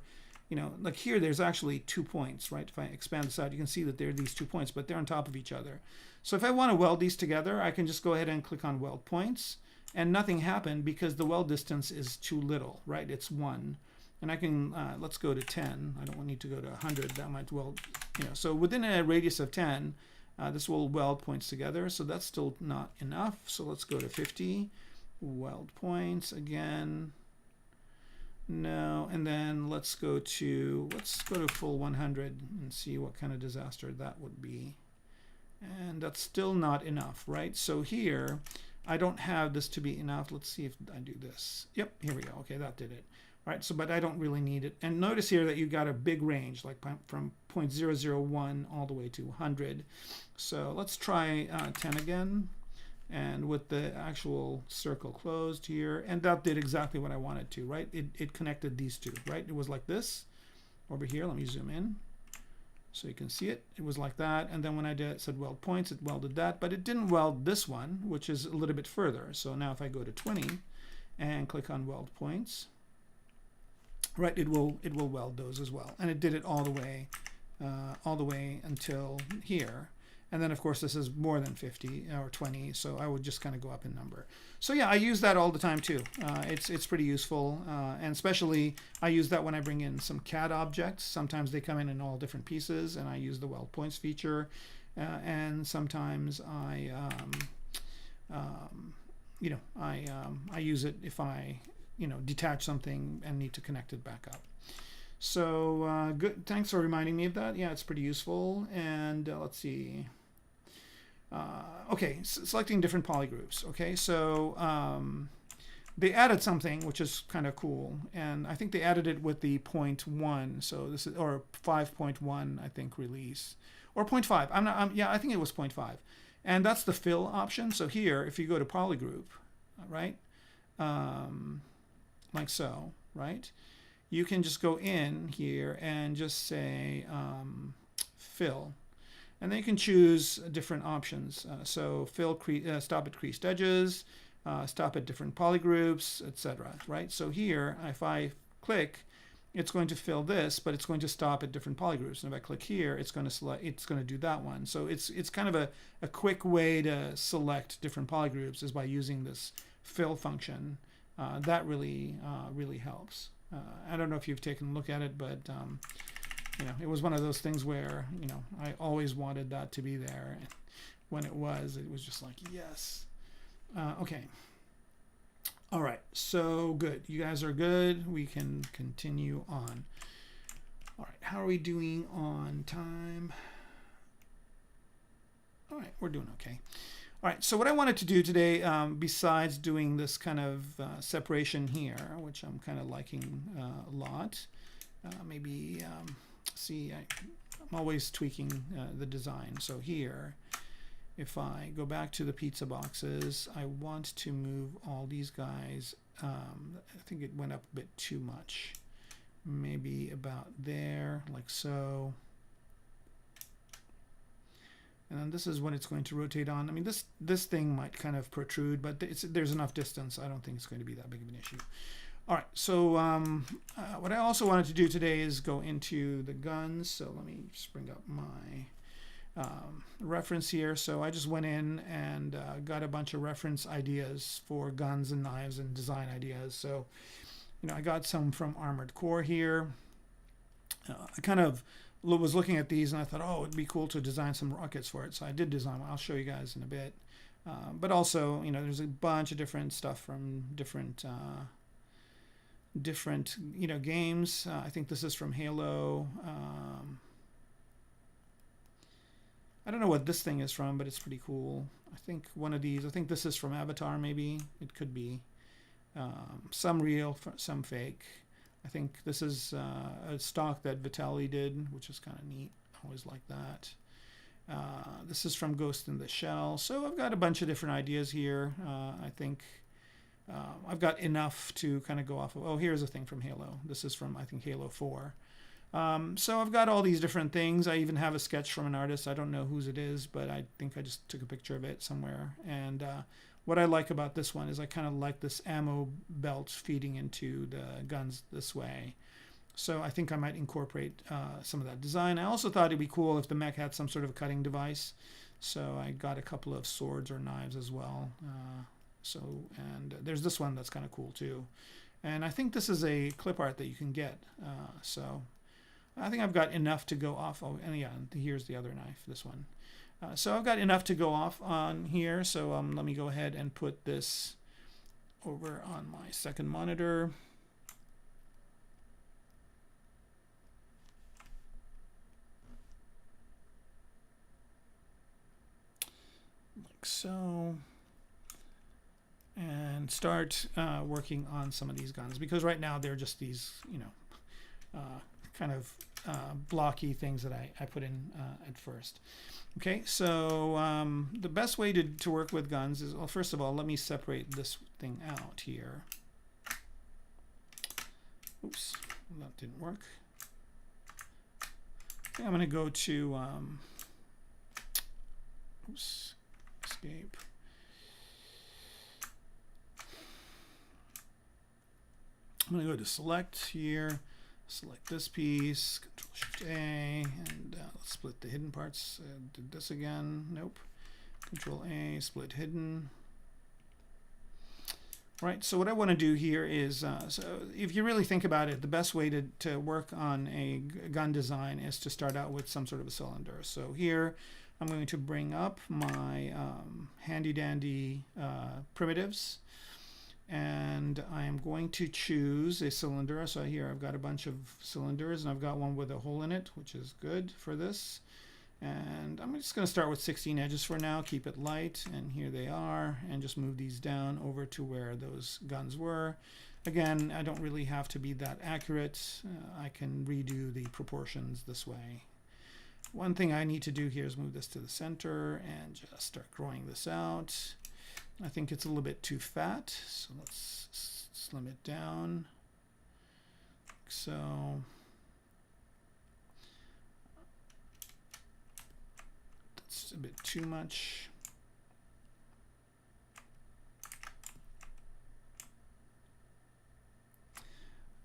you know, like here, there's actually 2 points, right? If I expand this out, you can see that there are these 2 points, but they're on top of each other. So if I want to weld these together, I can just go ahead and click on weld points. And nothing happened because the weld distance is too little, right? It's 1. And I can, let's go to 10. I don't need to go to 100. That might weld, you know. So within a radius of 10, this will weld points together. So that's still not enough. So let's go to 50. Weld points again. No. And then let's go to full 100 and see what kind of disaster that would be. And that's still not enough, right? So here, I don't have this to be enough. Let's see if I do this. Yep, here we go. Okay, that did it. All right, so but I don't really need it. And notice here that you got a big range, like from 0.001 all the way to 100. So let's try 10 again, and with the actual circle closed here, and that did exactly what I wanted to, right? It connected these two, right? It was like this over here. Let me zoom in so you can see it. It was like that, and then when I said weld points, it welded that, but it didn't weld this one, which is a little bit further. So now if I go to 20 and click on weld points, right, it will weld those as well, and it did it all the way until here. And then of course this is more than 50 or 20, so I would just kind of go up in number. So yeah, I use that all the time too. It's pretty useful, and especially I use that when I bring in some CAD objects. Sometimes they come in all different pieces, and I use the weld points feature, and sometimes I use it if I detach something and need to connect it back up. So good. Thanks for reminding me of that. Yeah, it's pretty useful. And let's see. Okay, selecting different polygroups. Okay, so they added something which is kind of cool, and I think they added it with the 0.1. So this is, or 5.1, I think, release, or 0.5. Yeah, I think it was 0.5, and that's the fill option. So here, if you go to polygroup, right, like so, right, you can just go in here and just say fill. And then you can choose different options. So fill, stop at creased edges, stop at different polygroups, etc. Right? So here, if I click, it's going to fill this, but it's going to stop at different polygroups. And if I click here, it's going to select. It's going to do that one. So it's kind of a quick way to select different polygroups is by using this fill function. That really helps. I don't know if you've taken a look at it, but you know, it was one of those things where, you know, I always wanted that to be there. And when it was just like, yes. Okay. All right. So good. You guys are good. We can continue on. All right. How are we doing on time? All right. We're doing okay. All right. So what I wanted to do today, besides doing this kind of separation here, which I'm kind of liking a lot, maybe... see, I'm always tweaking the design. So here, if I go back to the pizza boxes, I want to move all these guys. I think it went up a bit too much. Maybe about there, like so. And then this is when it's going to rotate on. I mean, this thing might kind of protrude, but there's enough distance. I don't think it's going to be that big of an issue. All right, so what I also wanted to do today is go into the guns. So let me just bring up my reference here. So I just went in and got a bunch of reference ideas for guns and knives and design ideas. So, you know, I got some from Armored Core here. I kind of was looking at these and I thought, oh, it'd be cool to design some rockets for it. So I did design one. I'll show you guys in a bit. But also, you know, there's a bunch of different stuff from different you know, games. I think this is from Halo. I don't know what this thing is from, but it's pretty cool. I think one of these, I think this is from Avatar, maybe. It could be. Some real, some fake. I think this is a stock that Vitaly did, which is kind of neat. I always like that. This is from Ghost in the Shell. So I've got a bunch of different ideas here. I think I've got enough to kind of go off of. Oh, here's a thing from Halo. This is from, I think, Halo 4. So I've got all these different things. I even have a sketch from an artist. I don't know whose it is, but I think I just took a picture of it somewhere. And what I like about this one is I kind of like this ammo belt feeding into the guns this way. So I think I might incorporate some of that design. I also thought it'd be cool if the mech had some sort of cutting device. So I got a couple of swords or knives as well. And there's this one that's kind of cool too. And I think this is a clip art that you can get. So I think I've got enough to go off. Oh, and yeah, here's the other knife, this one. So I've got enough to go off on here. So let me go ahead and put this over on my second monitor. Like so. And start working on some of these guns, because right now they're just these, you know, kind of blocky things that I put in at first. Okay, so the best way to work with guns is, well, first of all, let me separate this thing out here. Oops, that didn't work. Okay, I'm going to go to oops, escape. I'm going to go to select here, select this piece, Control-Shift-A, and let's split the hidden parts. Did this again? Nope. Control-A, split hidden. Right, so what I want to do here is, so if you really think about it, the best way to work on a gun design is to start out with some sort of a cylinder. So here, I'm going to bring up my handy-dandy primitives. And I am going to choose a cylinder. So here I've got a bunch of cylinders, and I've got one with a hole in it, which is good for this. And I'm just going to start with 16 edges for now, keep it light, and here they are, and just move these down over to where those guns were. Again, I don't really have to be that accurate. I can redo the proportions this way. One thing I need to do here is move this to the center and just start growing this out. I think it's a little bit too fat, so let's slim it down. So that's a bit too much.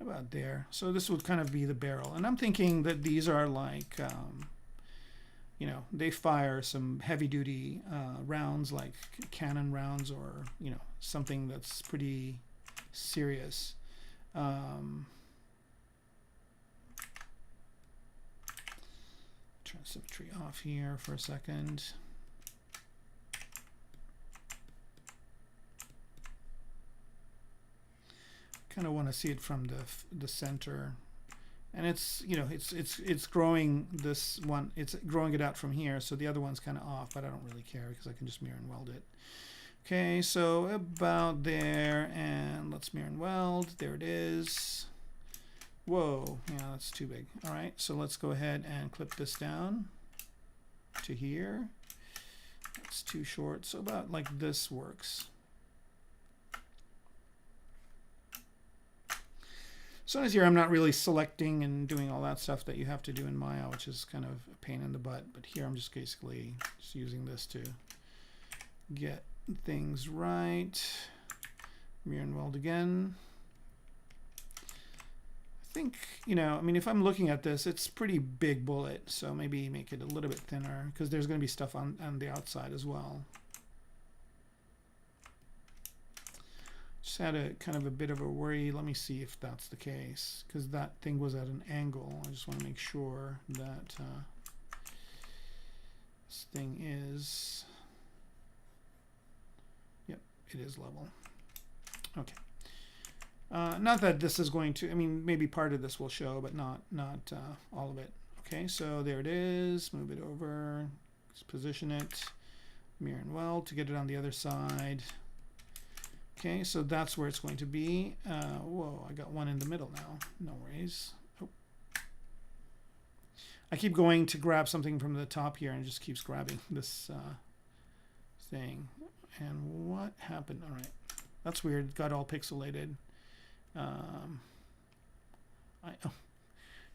About there. So this would kind of be the barrel, and I'm thinking that these are like you know, they fire some heavy-duty rounds, like cannon rounds, or you know, something that's pretty serious. Turn symmetry off here for a second. Kind of want to see it from the center, and it's, you know, it's growing this one, it's growing it out from here, so the other one's kind of off, but I don't really care because I can just mirror and weld it. Okay, so about there, and let's mirror and weld. There it is. Whoa, yeah, that's too big. All right, so let's go ahead and clip this down to here. That's too short, so about like this works. So as here, I'm not really selecting and doing all that stuff that you have to do in Maya, which is kind of a pain in the butt. But here I'm just basically just using this to get things right. Mirror and weld again. I think, you know, I mean, if I'm looking at this, it's pretty big bullet, so maybe make it a little bit thinner, because there's going to be stuff on the outside as well. Just had a kind of a bit of a worry. Let me see if that's the case, because that thing was at an angle. I just want to make sure that this thing is, yep, it is level. Okay. Not that this is going to, I mean, maybe part of this will show, but not all of it. Okay, so there it is. Move it over, just position it, mirror and weld to get it on the other side. Okay, so that's where it's going to be. Whoa, I got one in the middle now. No worries. Oh. I keep going to grab something from the top here, and it just keeps grabbing this thing. And what happened? All right, that's weird. It got all pixelated. Oh,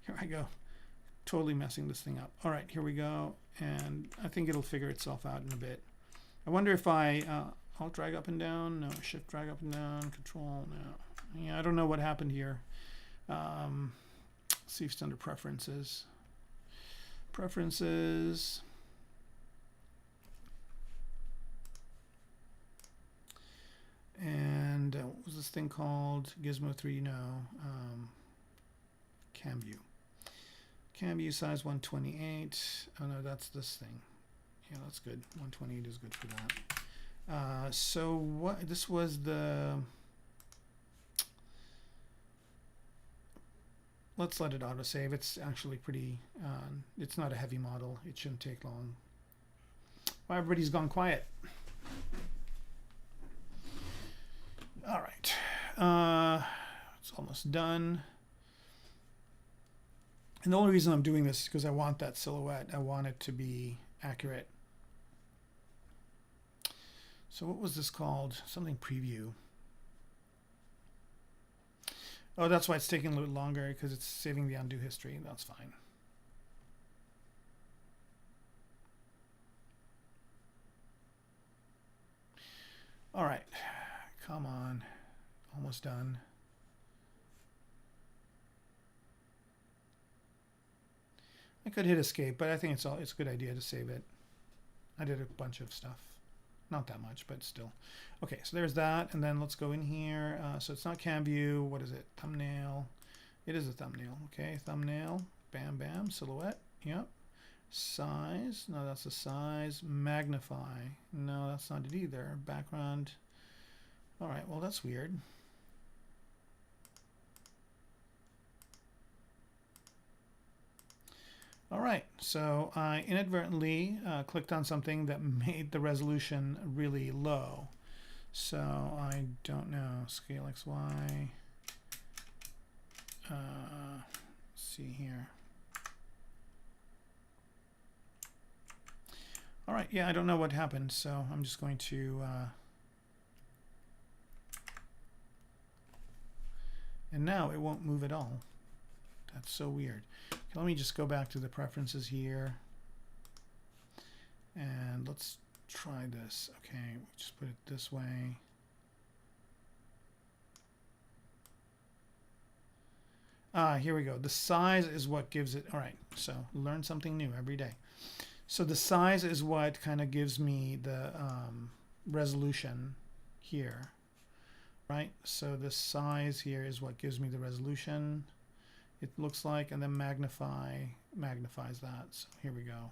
here I go. Totally messing this thing up. All right, here we go. And I think it'll figure itself out in a bit. I wonder if I... Alt drag up and down, no. Shift drag up and down, control, no. Yeah, I don't know what happened here. See if it's under preferences. Preferences. And what was this thing called? Gizmo 3, no. Cam view. Cam view size 128. Oh no, that's this thing. Yeah, that's good. 128 is good for that. So what, this was the, let's let it autosave. It's actually pretty, it's not a heavy model. It shouldn't take long. Well, everybody's gone quiet. All right, it's almost done. And the only reason I'm doing this is because I want that silhouette. I want it to be accurate. So what was this called? Something preview. Oh, that's why it's taking a little longer, because it's saving the undo history. That's fine. All right, come on, almost done. I could hit escape, but I think it's a good idea to save it. I did a bunch of stuff. Not that much, but still. Okay, so there's that, and then let's go in here. So it's not cam view. What is it? Thumbnail. It is a thumbnail. Okay, thumbnail. Bam, bam. Silhouette. Yep. Size. No, that's the size. Magnify. No, that's not it either. Background. All right, well, that's weird. All right, so I inadvertently clicked on something that made the resolution really low. So I don't know, scale XY. Let's see here. All right, yeah, I don't know what happened, so I'm just going to and now it won't move at all. That's so weird. Okay, let me just go back to the preferences here. And let's try this. Okay, we'll just put it this way. Here we go. The size is what gives it. All right, so learn something new every day. So the size is what kind of gives me the resolution here, right? So the size here is what gives me the resolution, it looks like, and then magnifies that. So here we go.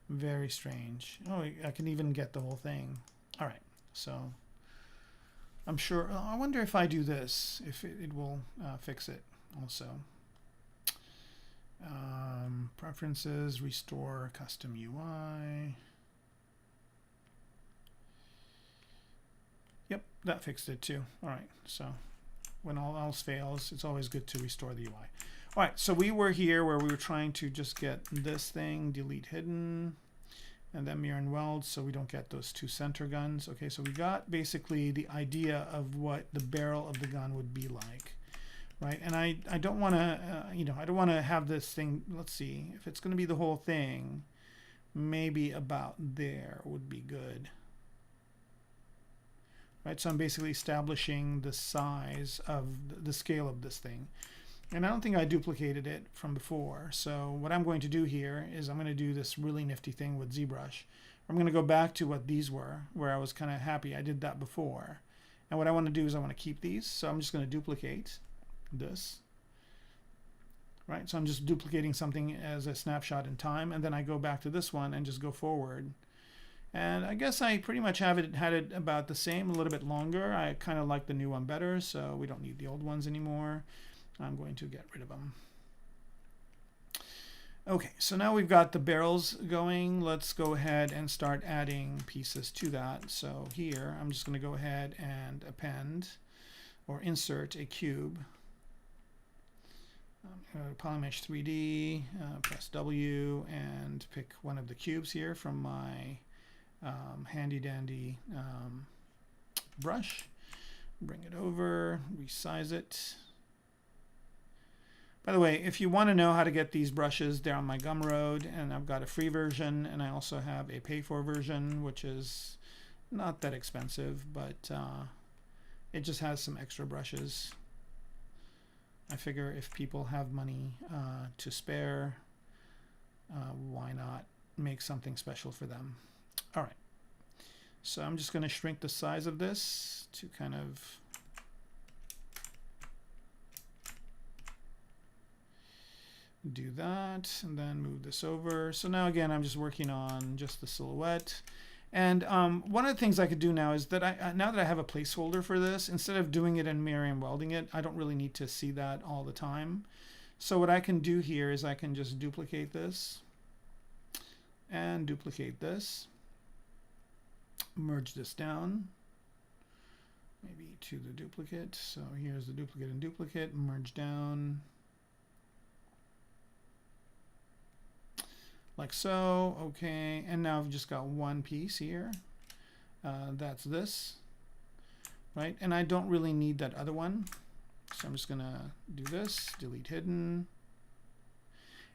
Very strange. Oh, I can even get the whole thing. All right, so I'm sure, I wonder if I do this, if it will fix it also. Preferences, restore custom UI. Yep, that fixed it too. All right, so when all else fails, it's always good to restore the UI. All right, so we were here where we were trying to just get this thing, delete hidden, and then mirror and weld so we don't get those two center guns. Okay, so we got basically the idea of what the barrel of the gun would be like. Right, and I don't want to, you know, I don't want to have this thing, let's see, if it's going to be the whole thing, maybe about there would be good. Right, so I'm basically establishing the size of the scale of this thing. And I don't think I duplicated it from before. So what I'm going to do here is I'm going to do this really nifty thing with ZBrush. I'm going to go back to what these were, where I was kind of happy I did that before. And what I want to do is I want to keep these. So I'm just going to duplicate this, right? So I'm just duplicating something as a snapshot in time, and then I go back to this one and just go forward. And I guess I pretty much had it about the same, a little bit longer. I kind of like the new one better, so we don't need the old ones anymore. I'm going to get rid of them. Okay, so now we've got the barrels going. Let's go ahead and start adding pieces to that. So here, I'm just going to go ahead and append or insert a cube. Polymesh 3D, press W and pick one of the cubes here from my handy dandy brush. Bring it over, resize it. By the way, if you want to know how to get these brushes, they're on my Gumroad, and I've got a free version, and I also have a pay-for version, which is not that expensive, but it just has some extra brushes. I figure if people have money to spare, why not make something special for them? All right, so I'm just going to shrink the size of this to kind of do that, and then move this over. So now again, I'm just working on just the silhouette. And one of the things I could do now is that now that I have a placeholder for this, instead of doing it and mirror and welding it, I don't really need to see that all the time. So what I can do here is I can just duplicate this and duplicate this, merge this down, maybe to the duplicate. So here's the duplicate and duplicate, merge down, like so. Okay, and now I've just got one piece here. That's this, right? And I don't really need that other one. So I'm just gonna do this, delete hidden.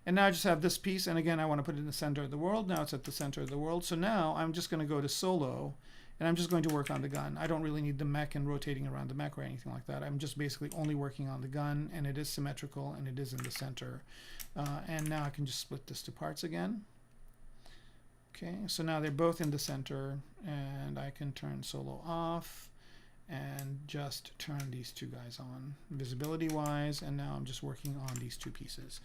And now I just have this piece, and again, I want to put it in the center of the world. Now it's at the center of the world. So now I'm just gonna go to solo, and I'm just going to work on the gun. I don't really need the mech and rotating around the mech or anything like that. I'm just basically only working on the gun, and it is symmetrical, and it is in the center. And now I can just split this to parts again. Okay, so now they're both in the center, and I can turn solo off and just turn these two guys on visibility wise, and now I'm just working on these two pieces.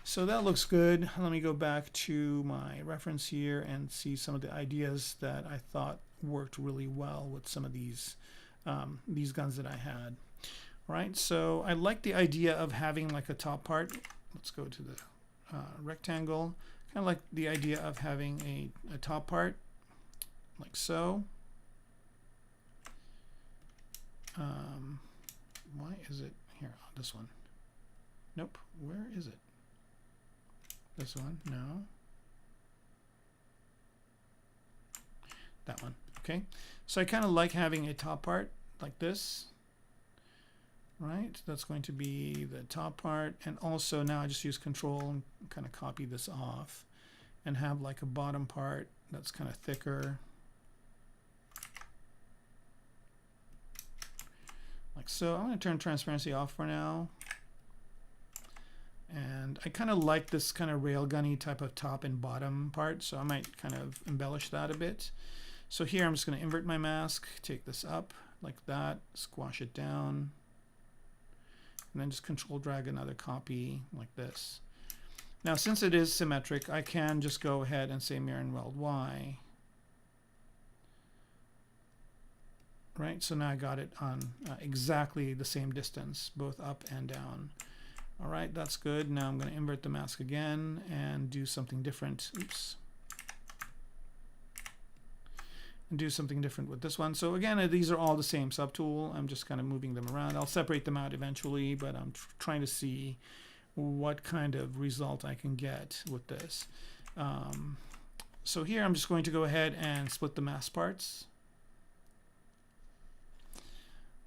So that looks good. Let me go back to my reference here and see some of the ideas that I thought worked really well with some of these these guns that I had. All right, so I like the idea of having like a top part. Let's go to the rectangle. Kind of like the idea of having a top part, like so. Why is it here? Oh, this one. Nope. Where is it? This one? No. That one. Okay. So I kind of like having a top part like this. Right? That's going to be the top part. And also now I just use Control and kind of copy this off and have like a bottom part that's kind of thicker. Like so. I'm going to turn transparency off for now. And I kind of like this kind of railgunny type of top and bottom part, so I might kind of embellish that a bit. So here I'm just going to invert my mask, take this up like that, squash it down, and then just Control drag another copy like this. Now since it is symmetric, I can just go ahead and say mirror and weld Y. Right, so now I got it on exactly the same distance, both up and down. All right, that's good. Now I'm going to invert the mask again and do something different. Oops. And do something different with this one. So again, these are all the same subtool. I'm just kind of moving them around. I'll separate them out eventually, but I'm trying to see what kind of result I can get with this. So here I'm just going to go ahead and split the mask parts.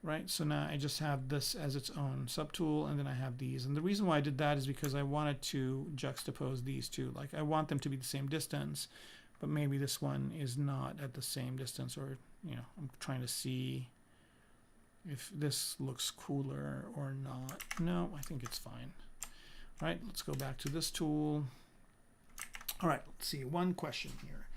Right, so now I just have this as its own subtool, and then I have these. And the reason why I did that is because I wanted to juxtapose these two. Like I want them to be the same distance, but maybe this one is not at the same distance, or you know, I'm trying to see if this looks cooler or not. No, I think it's fine. All right, let's go back to this tool. All right, let's see, one question here.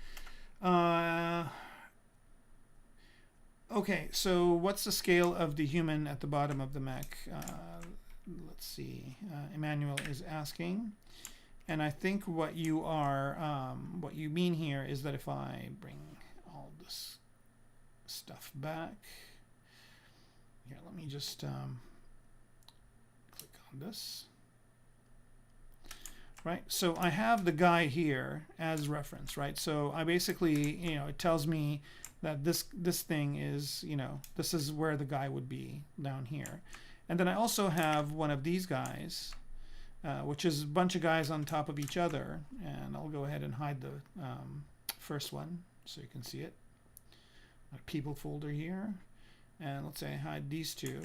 Okay, so what's the scale of the human at the bottom of the mech? Let's see. Emmanuel is asking, and I think what you mean here is that if I bring all this stuff back, here, let me just click on this. Right, so I have the guy here as reference, right? So I basically, you know, it tells me that this thing is, you know, this is where the guy would be down here. And then I also have one of these guys, which is a bunch of guys on top of each other. And I'll go ahead and hide the first one so you can see it. A people folder here. And let's say I hide these two.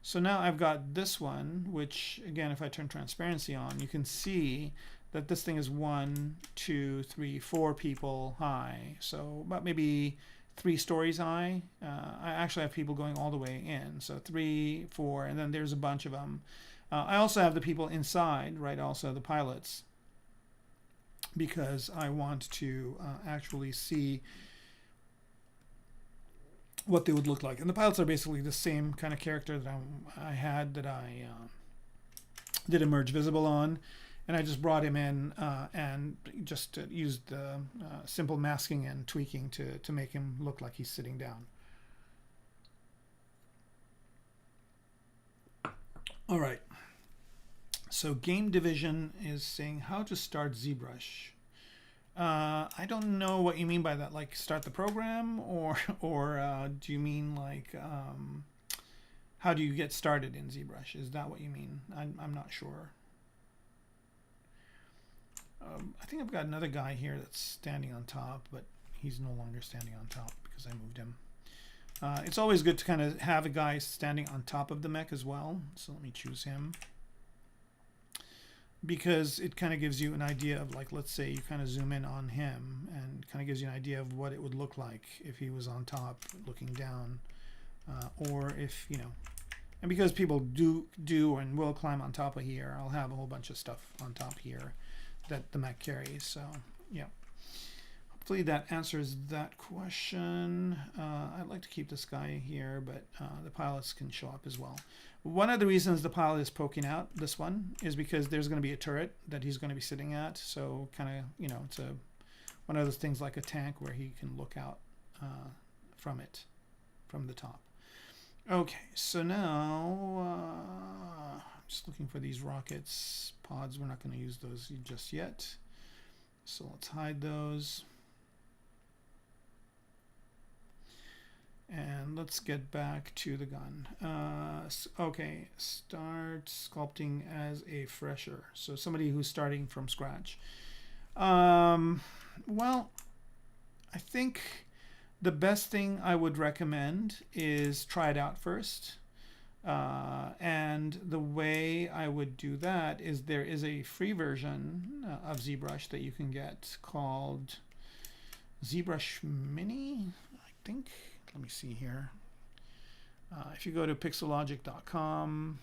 So now I've got this one, which again, if I turn transparency on, you can see that this thing is 1, 2, 3, 4 people high. So about maybe 3 stories high. I actually have people going all the way in. So 3, 4, and then there's a bunch of them. I also have the people inside, right? Also the pilots, because I want to actually see what they would look like. And the pilots are basically the same kind of character that I had that I did a merge visible on. And I just brought him in and just used the simple masking and tweaking to make him look like he's sitting down. All right. So Game Division is saying how to start ZBrush. I don't know what you mean by that. Like start the program, or do you mean like how do you get started in ZBrush? Is that what you mean? I'm not sure. I think I've got another guy here that's standing on top, but he's no longer standing on top because I moved him. It's always good to kind of have a guy standing on top of the mech as well. So let me choose him, because it kind of gives you an idea of, like, let's say you kind of zoom in on him and kind of gives you an idea of what it would look like if he was on top looking down, or if, you know, and because people do and will climb on top of here, I'll have a whole bunch of stuff on top here that the mech carries. So yeah, hopefully that answers that question. I'd like to keep this guy here, but the pilots can show up as well. One of the reasons the pilot is poking out, this one, is because there's going to be a turret that he's going to be sitting at. So kind of, you know, it's one of those things like a tank where he can look out from the top. Okay, so now I'm just looking for these rockets pods. We're not going to use those just yet. So let's hide those. And let's get back to the gun. Okay, start sculpting as a fresher. So somebody who's starting from scratch. Well, I think the best thing I would recommend is try it out first. And the way I would do that is there is a free version of ZBrush that you can get called ZBrush Mini, I think. Let me see here. If you go to pixologic.com,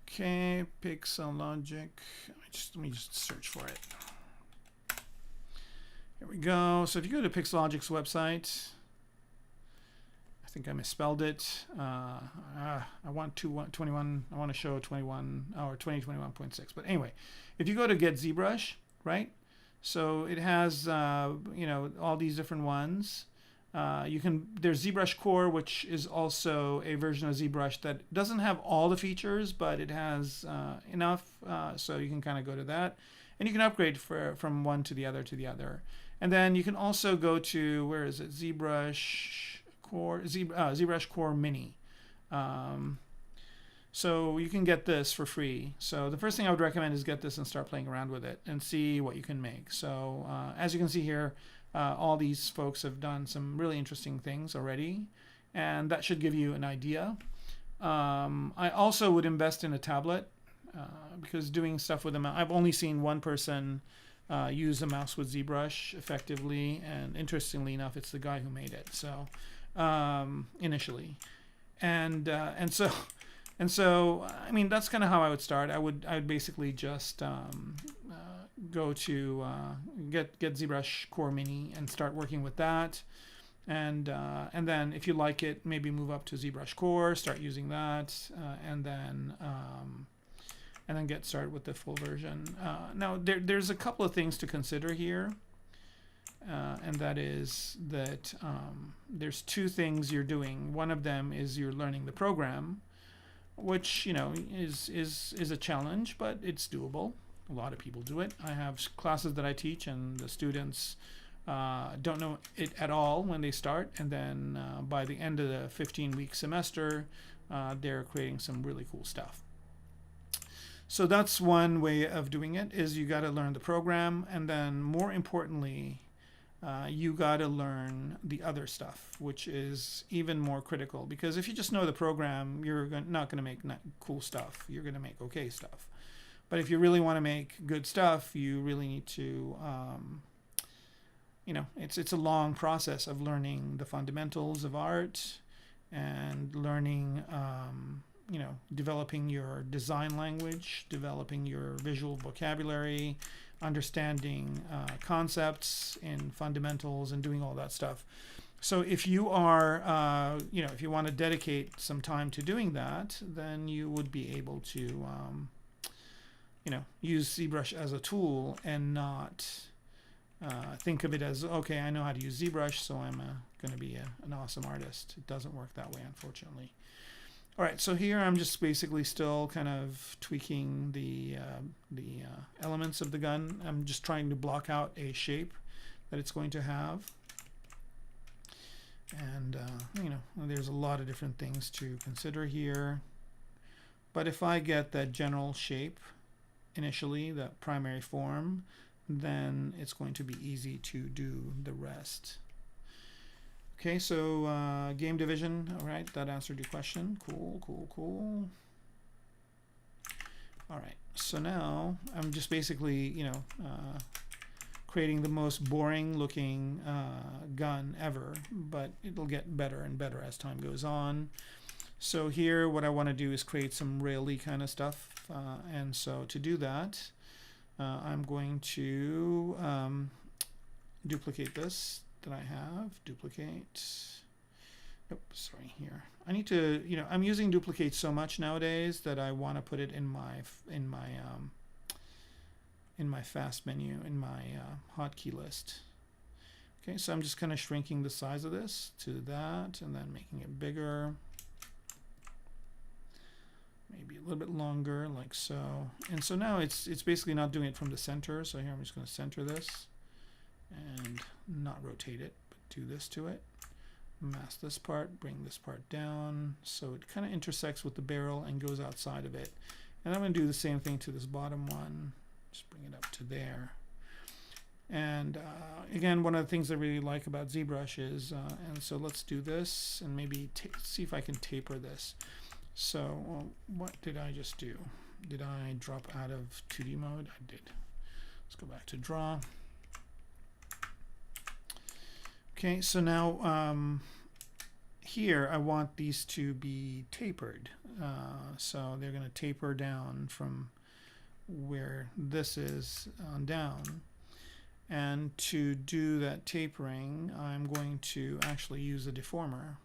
okay, Pixologic. Let me just search for it. Here we go. So if you go to Pixologic's website, I think I misspelled it. I want 21. I want to show 21 or 2021.6. But anyway, if you go to Get ZBrush, right? So it has you know, all these different ones. There's ZBrush Core, which is also a version of ZBrush that doesn't have all the features, but it has enough, so you can kind of go to that, and you can upgrade from one to the other to the other. And then you can also go to, where is it? ZBrush Core, ZBrush Core Mini. So you can get this for free. So the first thing I would recommend is get this and start playing around with it and see what you can make. So as you can see here, all these folks have done some really interesting things already, and that should give you an idea. I also would invest in a tablet because doing stuff with a mouse, I've only seen one person use a mouse with ZBrush effectively, and interestingly enough, it's the guy who made it. So initially, and so I mean, that's kind of how I would start. I would basically just go to get ZBrush Core Mini and start working with that, and then if you like it, maybe move up to ZBrush Core, start using that, and then get started with the full version. Now there's a couple of things to consider here, and that is that there's two things you're doing. One of them is you're learning the program, which, you know, is a challenge, but it's doable. A lot of people do it. I have classes that I teach, and the students don't know it at all when they start, and then by the end of the 15-week semester, they're creating some really cool stuff. So that's one way of doing it, is you got to learn the program, and then more importantly, you got to learn the other stuff, which is even more critical, because if you just know the program, you're not going to make cool stuff. You're going to make okay stuff. But if you really want to make good stuff, you really need to, you know, it's a long process of learning the fundamentals of art and learning, you know, developing your design language, developing your visual vocabulary, understanding concepts and fundamentals, and doing all that stuff. So if you are, you know, if you want to dedicate some time to doing that, then you would be able to, you know, use ZBrush as a tool and not think of it as, okay, I know how to use ZBrush, so I'm going to be an awesome artist. It doesn't work that way, unfortunately. All right, so here I'm just basically still kind of tweaking the elements of the gun. I'm just trying to block out a shape that it's going to have. And, you know, there's a lot of different things to consider here. But if I get that general shape initially, the primary form, then it's going to be easy to do the rest. Okay, so game division, all right, that answered your question. Cool, cool, cool. All right, so now I'm just basically, you know, creating the most boring looking gun ever, but it'll get better and better as time goes on. So here what I want to do is create some rail-y kind of stuff, and so to do that, I'm going to duplicate this that I have, duplicate, oops, sorry, here. I need to, I'm using duplicate so much nowadays that I want to put it in my fast menu, in my hotkey list. Okay, so I'm just kind of shrinking the size of this to that, and then making it bigger. Maybe a little bit longer, like so. And so now it's basically not doing it from the center. So here I'm just going to center this and not rotate it, but do this to it. Mask this part, bring this part down, so it kind of intersects with the barrel and goes outside of it. And I'm going to do the same thing to this bottom one. Just bring it up to there. And again, one of the things I really like about ZBrush is, and so let's do this and maybe see if I can taper this. So what did I just do? Did I drop out of 2D mode? I did. Let's go back to draw. Okay, so now here I want these to be tapered. So they're going to taper down from where this is on down. And to do that tapering, I'm going to actually use a deformer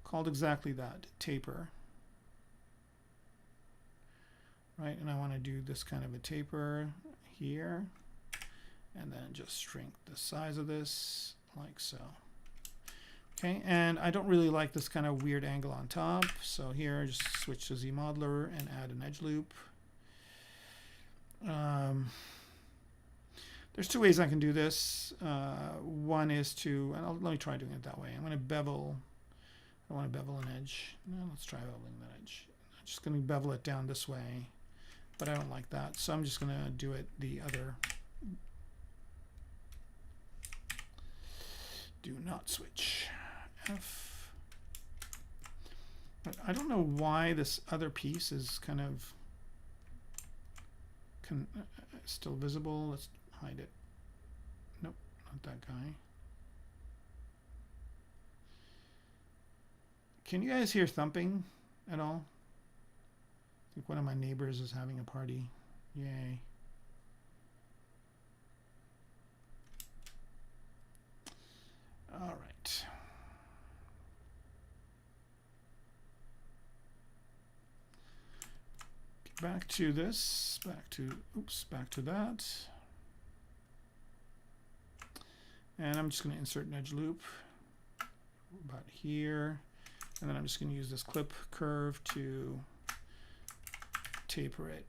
called exactly that, taper. Right, and I want to do this kind of a taper here, and then just shrink the size of this like so. Okay, and I don't really like this kind of weird angle on top, so here just switch to ZModeler and add an edge loop. There's two ways I can do this. One is to, and let me try doing it that way. I'm going to bevel. I want to bevel an edge. No, let's try beveling that edge. I'm just going to bevel it down this way, but I don't like that, so I'm just going to do it the other. Do not switch. F. But I don't know why this other piece is kind of still visible. Let's hide it. Nope, not that guy. Can you guys hear thumping at all? I think one of my neighbors is having a party. Yay. All right. Back to this, back to that. And I'm just going to insert an edge loop about here. And then I'm just going to use this clip curve to taper it.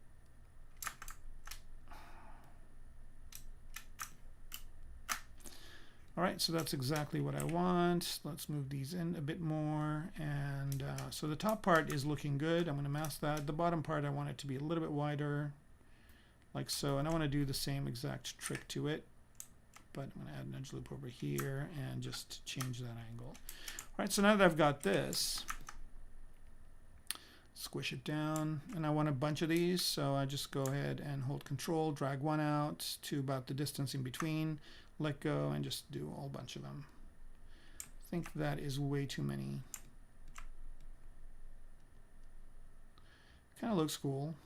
All right, so that's exactly what I want. Let's move these in a bit more. And so the top part is looking good. I'm going to mask that. The bottom part, I want it to be a little bit wider, like so. And I want to do the same exact trick to it. But I'm going to add an edge loop over here and just change that angle. All right, so now that I've got this, squish it down. And I want a bunch of these, so I just go ahead and hold Control, drag one out to about the distance in between. Let go and just do a whole bunch of them. I think that is way too many. Kind of looks cool,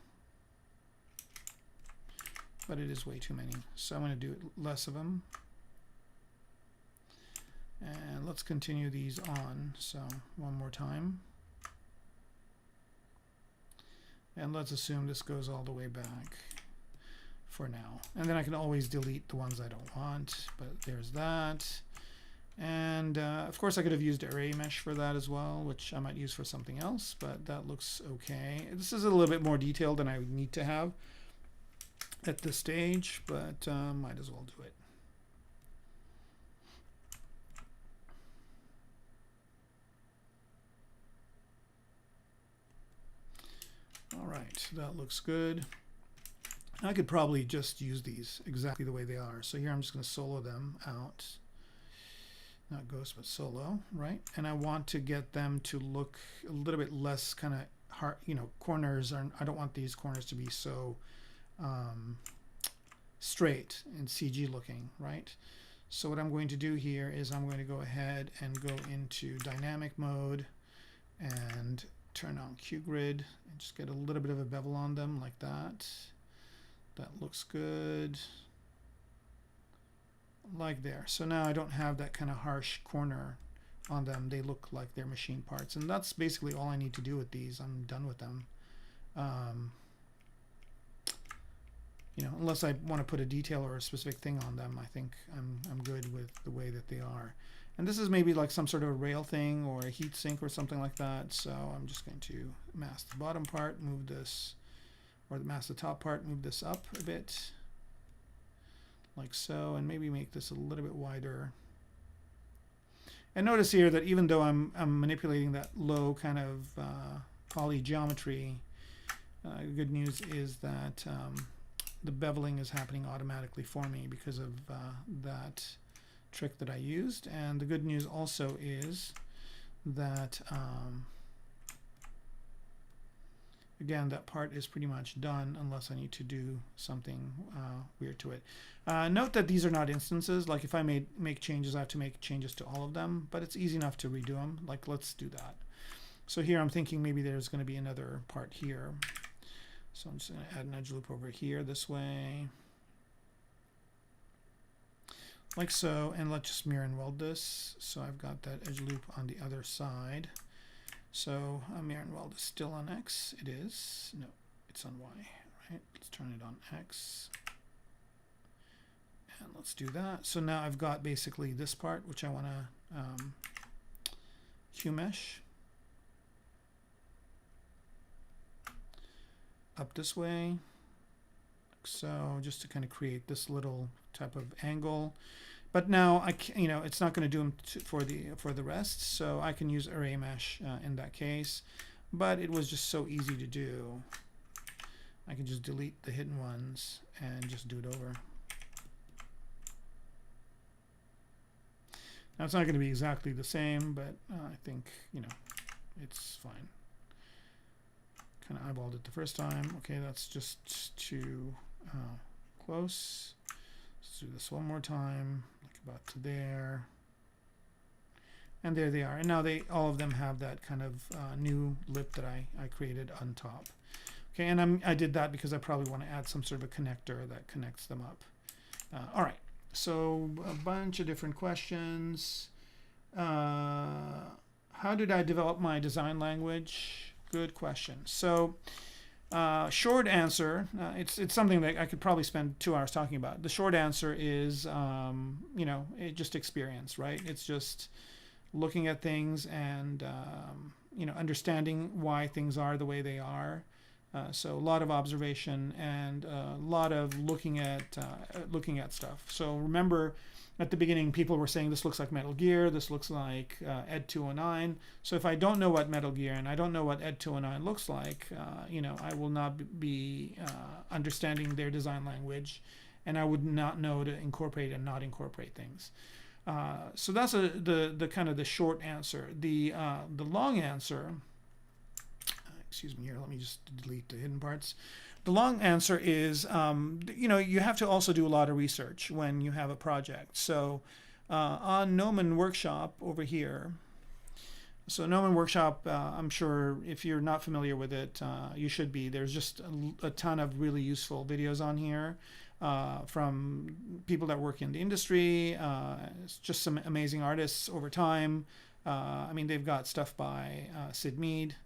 but it is way too many. So I'm going to do less of them. And let's continue these on. So one more time. And let's assume this goes all the way back for now. And then I can always delete the ones I don't want, but there's that. And of course I could have used array mesh for that as well, which I might use for something else, but that looks okay. This is a little bit more detailed than I would need to have at this stage, but might as well do it. All right, that looks good. I could probably just use these exactly the way they are. So here I'm just going to solo them out. Not ghost, but solo, right? And I want to get them to look a little bit less kind of hard, you know, corners are, I don't want these corners to be so straight and CG looking, right? So what I'm going to do here is I'm going to go ahead and go into dynamic mode and turn on QGrid and just get a little bit of a bevel on them like that. That looks good. like there. So now I don't have that kind of harsh corner on them. They look like they're machine parts, and that's basically all I need to do with these. I'm done with them. You know, unless I want to put a detail or a specific thing on them, I think I'm good with the way that they are. And this is maybe like some sort of a rail thing or a heat sink or something like that. So I'm just going to mask the bottom part, move this, or mask the top part, move this up a bit, like so, and maybe make this a little bit wider. And notice here that even though I'm manipulating that low kind of poly geometry, good news is that the beveling is happening automatically for me because of that trick that I used. And the good news also is that again, that part is pretty much done unless I need to do something weird to it. Note that these are not instances. Like if I make changes, I have to make changes to all of them, but it's easy enough to redo them. Like let's do that. So here I'm thinking maybe there's going to be another part here. So I'm just going to add an edge loop over here this way, like so, and let's just mirror and weld this. So I've got that edge loop on the other side. So mirror and weld is still on X. It is. No, it's on Y. Right? Let's turn it on X. And let's do that. So now I've got basically this part, which I want to hue mesh up this way, like so, just to kind of create this little type of angle. But now it's not going to do them for the rest, so I can use array mesh in that case. But it was just so easy to do. I can just delete the hidden ones and just do it over. Now it's not going to be exactly the same, but I think it's fine. Kind of eyeballed it the first time. Okay, that's just too close. Let's do this one more time, like about to there. And there they are. And now all of them have that kind of new lip that I created on top. Okay, and I did that because I probably want to add some sort of a connector that connects them up. All right, so a bunch of different questions. How did I develop my design language? Good question. So short answer, it's something that I could probably spend 2 hours talking about. The short answer is, just experience, right? It's just looking at things and, understanding why things are the way they are. So a lot of observation and a lot of looking at stuff. So remember, at the beginning, people were saying this looks like Metal Gear, this looks like Ed 209. So if I don't know what Metal Gear and I don't know what Ed 209 looks like, I will not be understanding their design language, and I would not know to incorporate and not incorporate things. So that's the kind of the short answer. The long answer. Excuse me here. Let me just delete the hidden parts. The long answer is, you have to also do a lot of research when you have a project. So on Gnomon Workshop over here, so Gnomon Workshop, I'm sure if you're not familiar with it, you should be. There's just a ton of really useful videos on here from people that work in the industry. It's just some amazing artists over time. I mean, they've got stuff by Sid Mead,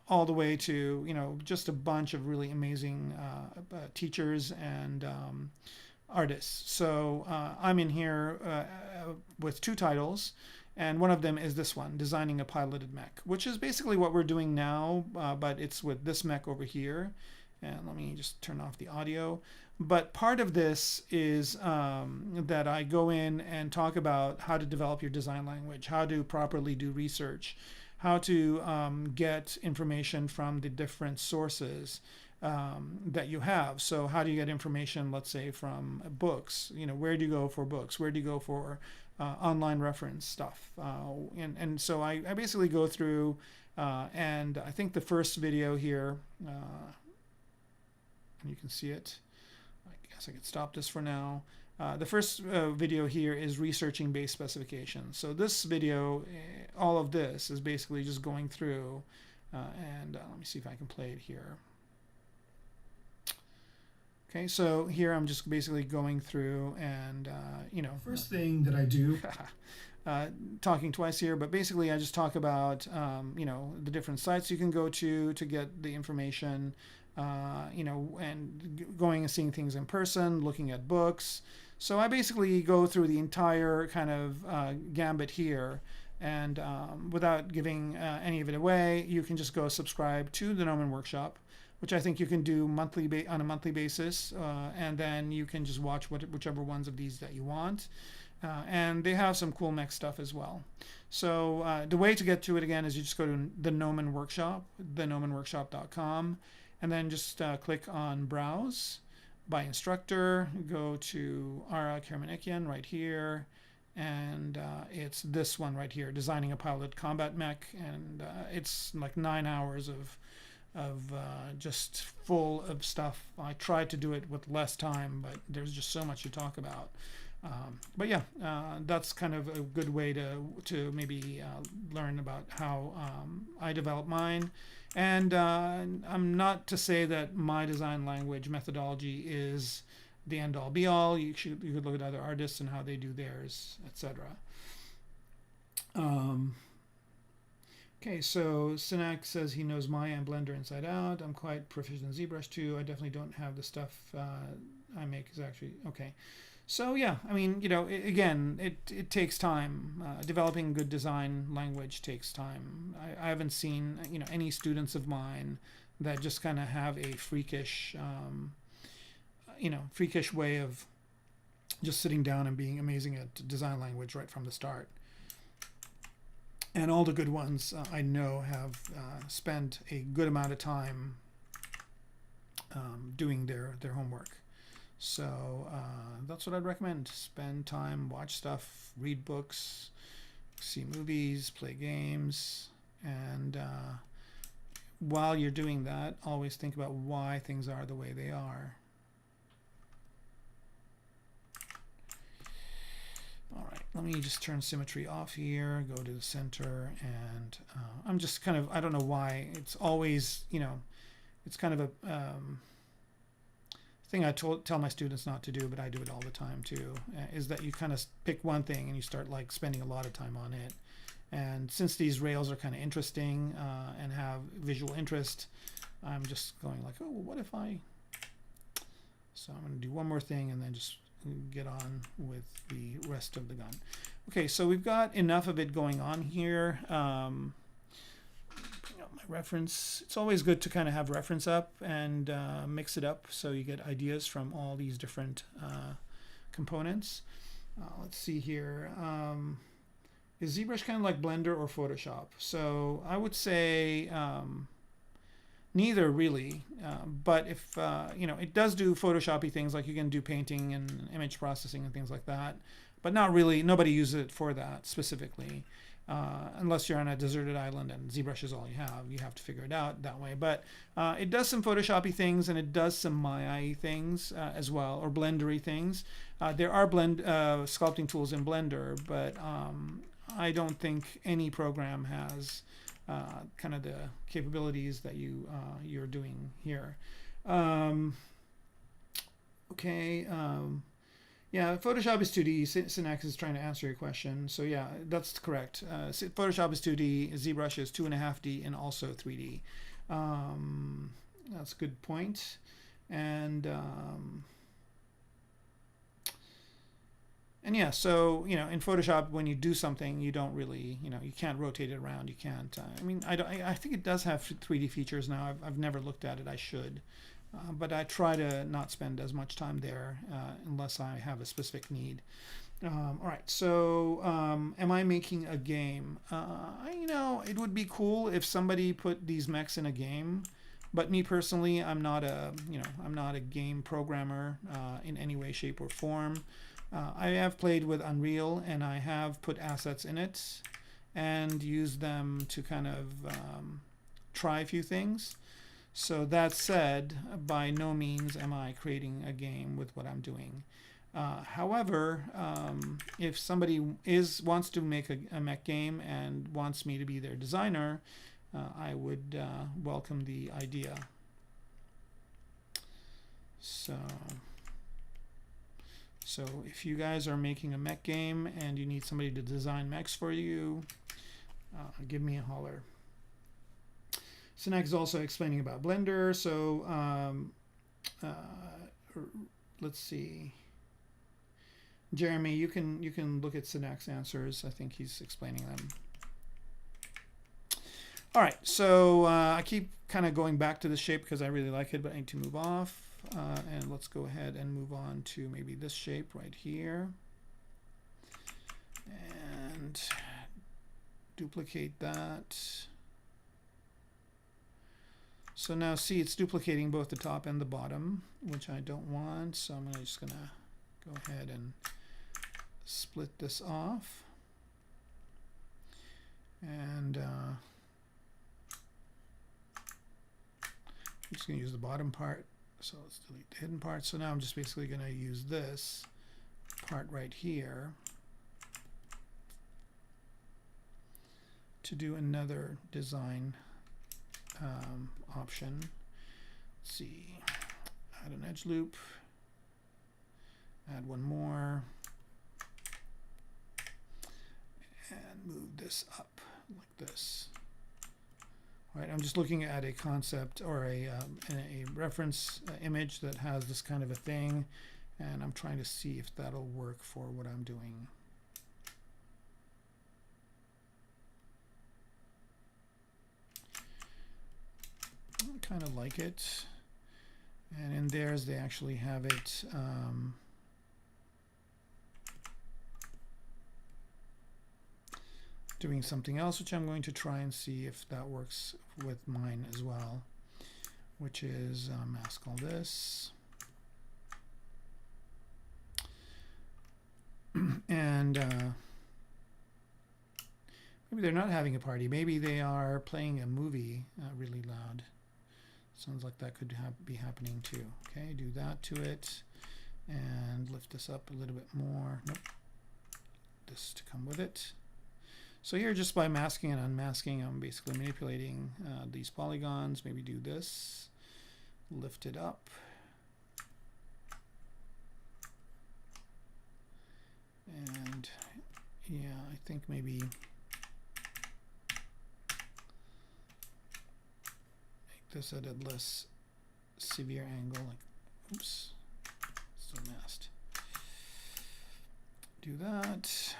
all the way to just a bunch of really amazing teachers and artists. So I'm in here with 2 titles, and one of them is this one, Designing a Piloted Mech, which is basically what we're doing now, but it's with this mech over here. And let me just turn off the audio. But part of this is that I go in and talk about how to develop your design language, how to properly do research, how to get information from the different sources that you have. So how do you get information, let's say, from books? Where do you go for books? Where do you go for online reference stuff? And so I basically go through, and I think the first video here, you can see it. I guess I could stop this for now. The first video here is researching base specifications. So this video, all of this is basically just going through, and let me see if I can play it here. Okay, so here I'm just basically going through and, First thing that I do, talking twice here, but basically I just talk about, the different sites you can go to get the information, and going and seeing things in person, looking at books. So I basically go through the entire kind of gambit here. And without giving any of it away, you can just go subscribe to the Gnomon Workshop, which I think you can do on a monthly basis, and then you can just watch whichever ones of these that you want. And they have some cool mech stuff as well. So the way to get to it again is you just go to the Gnomon Workshop, thegnomonworkshop.com, and then just click on Browse by instructor. Go to Ara Kermanikian right here, and it's this one right here, Designing a Pilot Combat Mech, and it's like 9 hours of just full of stuff. I tried to do it with less time, but there's just so much to talk about. But yeah, that's kind of a good way to maybe learn about how I develop mine. And I'm not to say that my design language methodology is the end-all be-all. You could look at other artists and how they do theirs, etc. Okay, so Sinak says he knows Maya and Blender inside out. I'm quite proficient in ZBrush too. I definitely don't have the stuff I make is actually okay. So yeah, I mean, it takes time. Developing good design language takes time. I haven't seen any students of mine that just kind of have a freakish way of just sitting down and being amazing at design language right from the start. And all the good ones I know have spent a good amount of time doing their homework. So that's what I'd recommend. Spend time, watch stuff, read books, see movies, play games, and while you're doing that, always think about why things are the way they are. All right, let me just turn symmetry off here, go to the center, and I'm just kind of, I don't know why, it's always, it's kind of a thing I tell my students not to do, but I do it all the time too, is that you kind of pick one thing and you start like spending a lot of time on it. And since these rails are kind of interesting and have visual interest, I'm just going like, oh, well, what if I... So I'm going to do one more thing and then just get on with the rest of the gun. Okay, so we've got enough of it going on here. Bring up my reference. It's always good to kind of have reference up and mix it up so you get ideas from all these different components. Let's see here. Is ZBrush kind of like Blender or Photoshop? So I would say neither really, but if it does do Photoshop-y things, like you can do painting and image processing and things like that, but not really. Nobody uses it for that specifically, unless you're on a deserted island and ZBrush is all you have. You have to figure it out that way. But it does some Photoshop-y things, and it does some Maya-y things as well, or Blender-y things. There are sculpting tools in Blender, but I don't think any program has kind of the capabilities that you're doing here. Okay. Yeah, Photoshop is 2D. Synax is trying to answer your question. So yeah, that's correct. Photoshop is 2D. ZBrush is 2.5D and also 3D. That's a good point. And yeah, so in Photoshop, when you do something, you don't really, you can't rotate it around. You can't. I think it does have 3D features now. I've never looked at it. I should, but I try to not spend as much time there unless I have a specific need. All right. So, am I making a game? It would be cool if somebody put these mechs in a game. But me personally, I'm not a game programmer in any way, shape, or form. I have played with Unreal and I have put assets in it and used them to kind of try a few things. So that said, by no means am I creating a game with what I'm doing. However, if somebody wants to make a mech game and wants me to be their designer, I would welcome the idea. So if you guys are making a mech game and you need somebody to design mechs for you, give me a holler. Sinek is also explaining about Blender. So let's see. Jeremy, you can look at Sinek's answers. I think he's explaining them. All right, so I keep kind of going back to this shape because I really like it, but I need to move off. And let's go ahead and move on to maybe this shape right here. And duplicate that. So now see, it's duplicating both the top and the bottom, which I don't want. So I'm just going to go ahead and split this off. And I'm just going to use the bottom part. So let's delete the hidden part. So now I'm just basically going to use this part right here to do another design option. Let's see, add an edge loop, add one more, and move this up like this. All right, I'm just looking at a concept or a reference image that has this kind of a thing, and I'm trying to see if that'll work for what I'm doing. I kind of like it. And in theirs, they actually have it doing something else, which I'm going to try and see if that works with mine as well, which is mask all this. And maybe they're not having a party. Maybe they are playing a movie really loud. Sounds like that could be happening too. Okay, do that to it and lift this up a little bit more. Nope. This to come with it. So here, just by masking and unmasking, I'm basically manipulating these polygons. Maybe do this, lift it up. And yeah, I think maybe make this at a less severe angle, like, oops, still masked. Do that.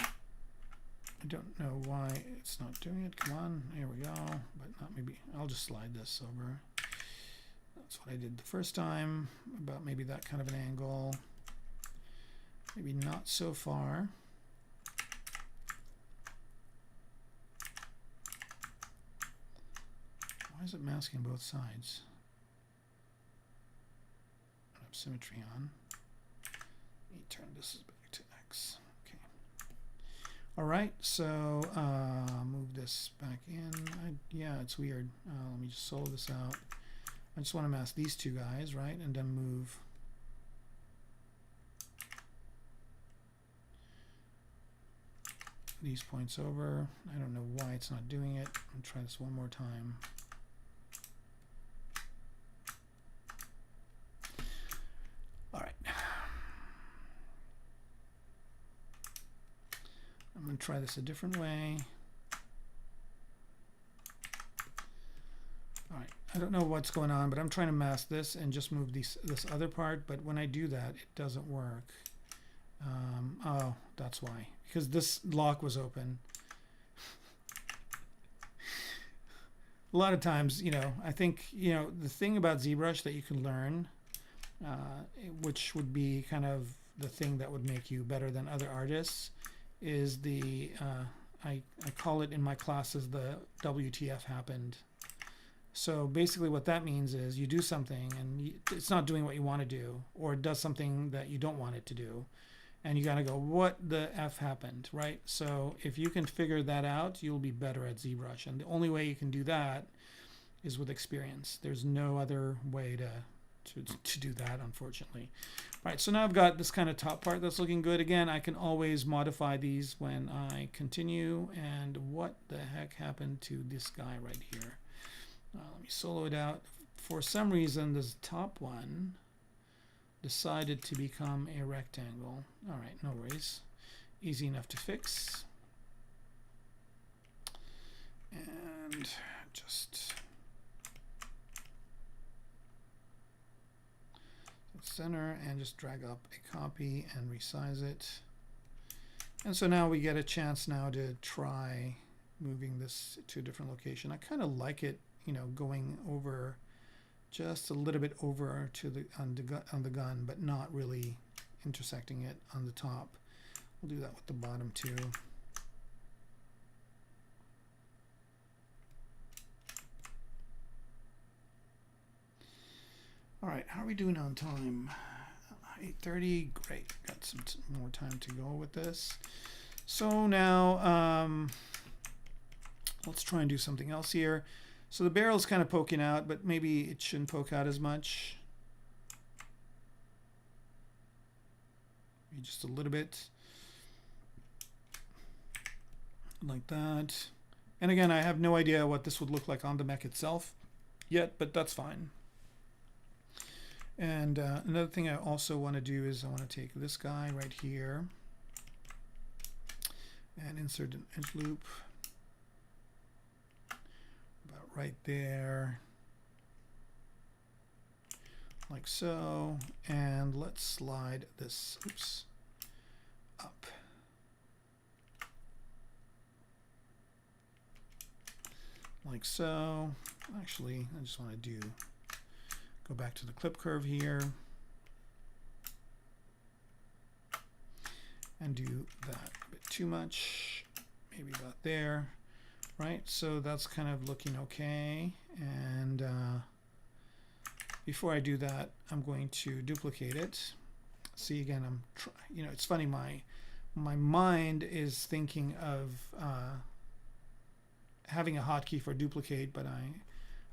I don't know why it's not doing it. Come on, here we go. But not maybe. I'll just slide this over. That's what I did the first time. About maybe that kind of an angle. Maybe not so far. Why is it masking both sides? I have symmetry on. Let me turn this back to X. Okay. All right, so move this back in. Yeah, it's weird. Let me just solo this out. I just want to mask these two guys, right? And then move these points over. I don't know why it's not doing it. I'll try this one more time. All right. I'm going to try this a different way. All right. I don't know what's going on, but I'm trying to mask this and just move this other part. But when I do that, it doesn't work. Oh, that's why. Because this lock was open. A lot of times, you know, I think, you know, the thing about ZBrush that you can learn, which would be kind of the thing that would make you better than other artists, is the, I call it in my classes the WTF happened. So basically what that means is you do something and it's not doing what you want to do, or it does something that you don't want it to do. And you got to go, what the F happened, right? So if you can figure that out, you'll be better at ZBrush. And the only way you can do that is with experience. There's no other way to do that, unfortunately. All right, so now I've got this kind of top part that's looking good. Again, I can always modify these when I continue. And what the heck happened to this guy right here? Let me solo it out. For some reason, this top one decided to become a rectangle. All right, no worries. Easy enough to fix. And just center and just drag up a copy and resize it. And so now we get a chance now to try moving this to a different location. I kind of like it, you know, going over just a little bit over to the on the gun, but not really intersecting it on the top. We'll do that with the bottom too. All right, how are we doing on time? 8:30, great. Got some more time to go with this. So now let's try and do something else here. So the barrel's kind of poking out, but maybe it shouldn't poke out as much. Maybe just a little bit. Like that. And again, I have no idea what this would look like on the mech itself yet, but that's fine. And another thing I also want to do is I want to take this guy right here and insert an edge loop about right there, like so. And let's slide this, oops, up. Like so. Actually, I just want to go back to the clip curve here and do that a bit too much, maybe about there, right? So that's kind of looking okay. And before I do that, I'm going to duplicate it. See, again, you know, it's funny, my mind is thinking of having a hotkey for duplicate, but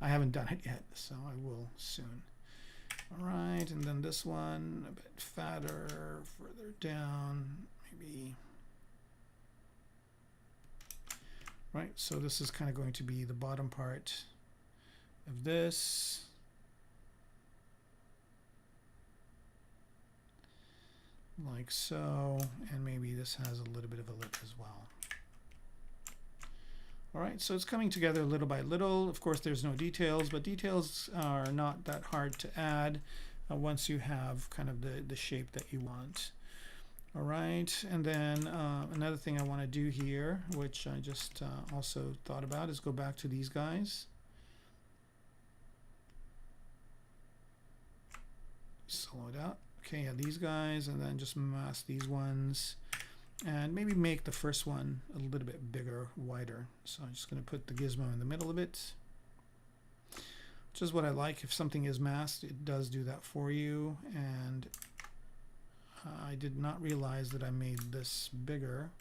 I haven't done it yet, so I will soon. All right, and then this one a bit fatter, further down, maybe. Right, so this is kind of going to be the bottom part of this. Like so, and maybe this has a little bit of a lip as well. All right, so it's coming together little by little. Of course, there's no details, but details are not that hard to add once you have kind of the shape that you want. All right, and then another thing I want to do here, which I just also thought about, is go back to these guys. Solo it out. Okay, yeah, these guys, and then just mask these ones. And maybe make the first one a little bit bigger, wider. So I'm just going to put the gizmo in the middle of it, which is what I like. If something is masked, it does do that for you. And I did not realize that I made this bigger.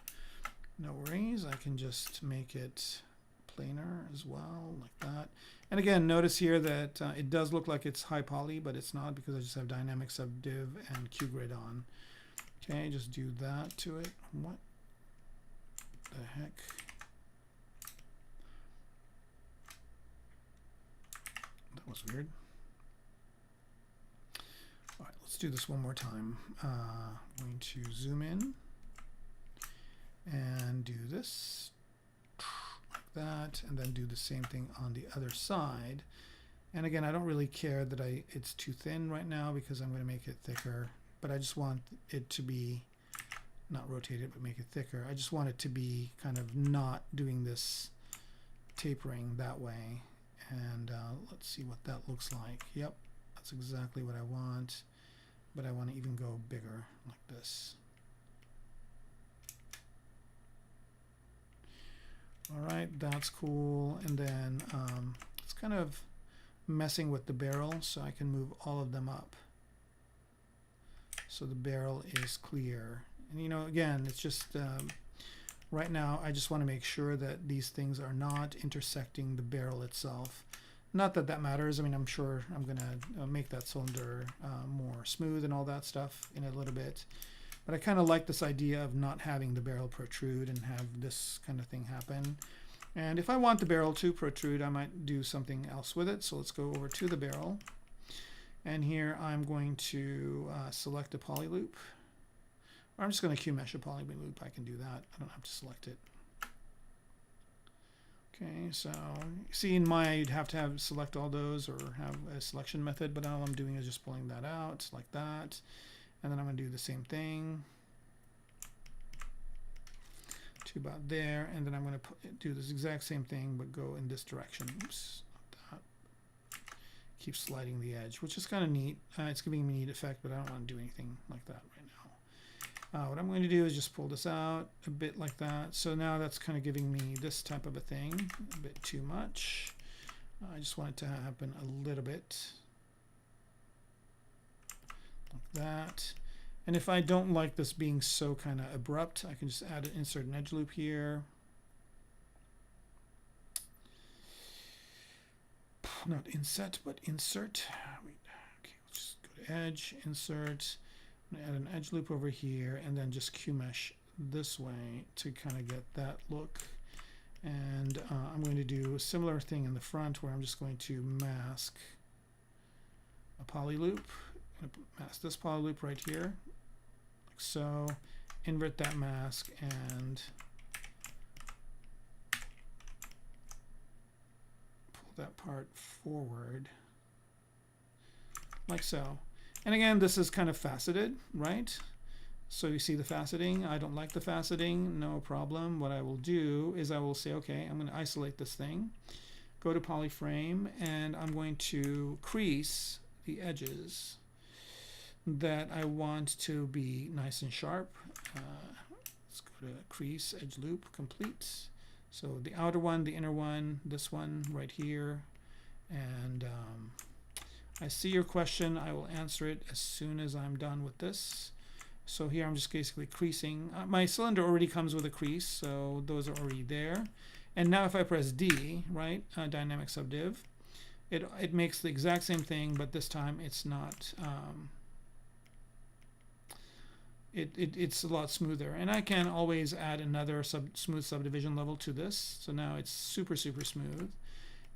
No worries, I can just make it planar as well, like that. And again, notice here that it does look like it's high poly, but it's not, because I just have dynamic subdiv and QGrid on. Okay, just do that to it. What the heck? That was weird. All right, let's do this one more time. I'm going to zoom in and do this like that, and then do the same thing on the other side. And again, I don't really care that it's too thin right now, because I'm going to make it thicker. But I just want it to be, not rotate it, but make it thicker. I just want it to be kind of not doing this tapering that way. And let's see what that looks like. Yep, that's exactly what I want. But I want to even go bigger, like this. All right, that's cool. And then it's kind of messing with the barrel, so I can move all of them up, so the barrel is clear. And you know, again, it's just right now I just want to make sure that these things are not intersecting the barrel itself. Not that that matters. I mean, I'm sure I'm gonna make that cylinder more smooth and all that stuff in a little bit, but I kind of like this idea of not having the barrel protrude and have this kind of thing happen. And if I want the barrel to protrude, I might do something else with it. So let's go over to the barrel. And here I'm going to select a poly loop. Or I'm just going to Q-mesh a poly loop. I can do that. I don't have to select it. Okay, so see in Maya you'd have to select all those or have a selection method, but all I'm doing is just pulling that out like that. And then I'm going to do the same thing to about there, and then I'm going to do this exact same thing but go in this direction. Oops, not that. Keep sliding the edge, which is kind of neat. It's giving me a neat effect, but I don't want to do anything like that right now. What I'm going to do is just pull this out a bit like that. So now that's kind of giving me this type of a thing, a bit too much. I just want it to happen a little bit like that. And if I don't like this being so kind of abrupt, I can just insert an edge loop here. Not inset, but insert. Okay, let's just go to edge, insert. I'm going to add an edge loop over here and then just Q-mesh this way to kind of get that look. And I'm going to do a similar thing in the front where I'm just going to mask a poly loop. I'm going to mask this poly loop right here, like so. Invert that mask and pull that part forward, like so. And again, this is kind of faceted, right? So you see the faceting. I don't like the faceting, no problem. What I will do is I will say, okay, I'm going to isolate this thing, go to polyframe, and I'm going to crease the edges that I want to be nice and sharp. Let's go to crease, edge loop, complete. So the outer one, the inner one, this one right here, and I see your question. I will answer it as soon as I'm done with this. So here I'm just basically creasing. My cylinder already comes with a crease, so those are already there. And now if I press D, right, dynamic subdiv, it makes the exact same thing, but this time it's not. It's a lot smoother. And I can always add another smooth subdivision level to this. So now it's super, super smooth.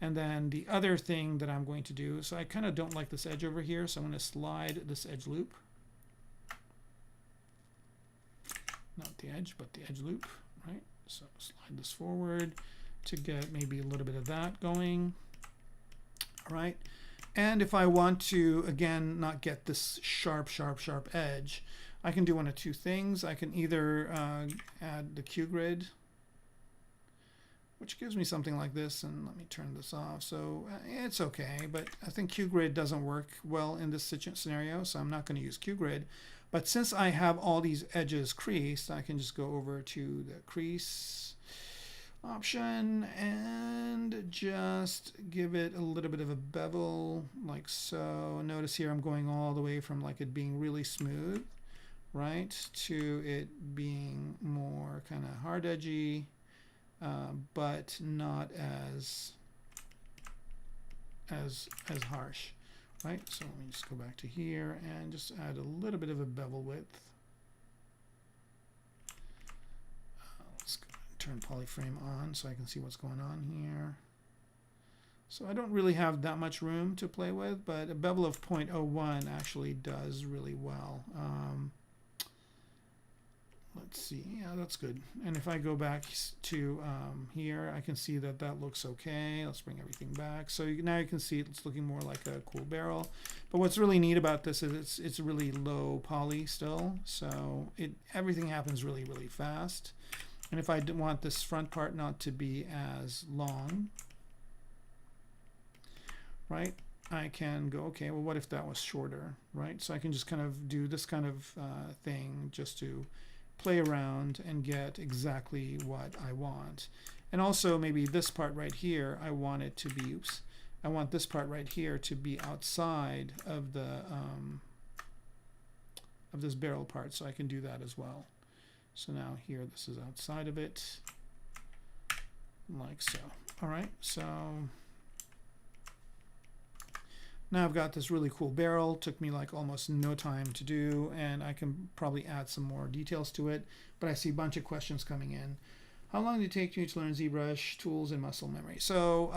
And then the other thing that I'm going to do, so I kind of don't like this edge over here, so I'm going to slide this edge loop. Not the edge, but the edge loop, right? So slide this forward to get maybe a little bit of that going. All right. And if I want to, again, not get this sharp, sharp, sharp edge, I can do one of two things. I can either add the Q grid, which gives me something like this, and let me turn this off. So it's okay, but I think Q grid doesn't work well in this scenario, so I'm not going to use Q grid. But since I have all these edges creased, I can just go over to the crease option and just give it a little bit of a bevel, like so. Notice here I'm going all the way from like it being really smooth, right, to it being more kind of hard edgy. But not as harsh, right? So let me just go back to here and just add a little bit of a bevel width. Let's turn polyframe on so I can see what's going on here. So I don't really have that much room to play with, but a bevel of 0.01 actually does really well. Let's see, yeah, that's good. And if I go back to here, I can see that that looks okay. Let's bring everything back. So now you can see it's looking more like a cool barrel. But what's really neat about this is it's really low poly still. So everything happens really, really fast. And if I want this front part not to be as long, right, I can go, okay, well, what if that was shorter, right? So I can just kind of do this kind of thing just to play around and get exactly what I want. And also maybe this part right here, I want it to be, oops, I want this part right here to be outside of the of this barrel part, so I can do that as well. So now here this is outside of it, like so. All right, so now I've got this really cool barrel. Took me like almost no time to do, and I can probably add some more details to it, but I see a bunch of questions coming in. How long did it take you to learn ZBrush tools and muscle memory? So,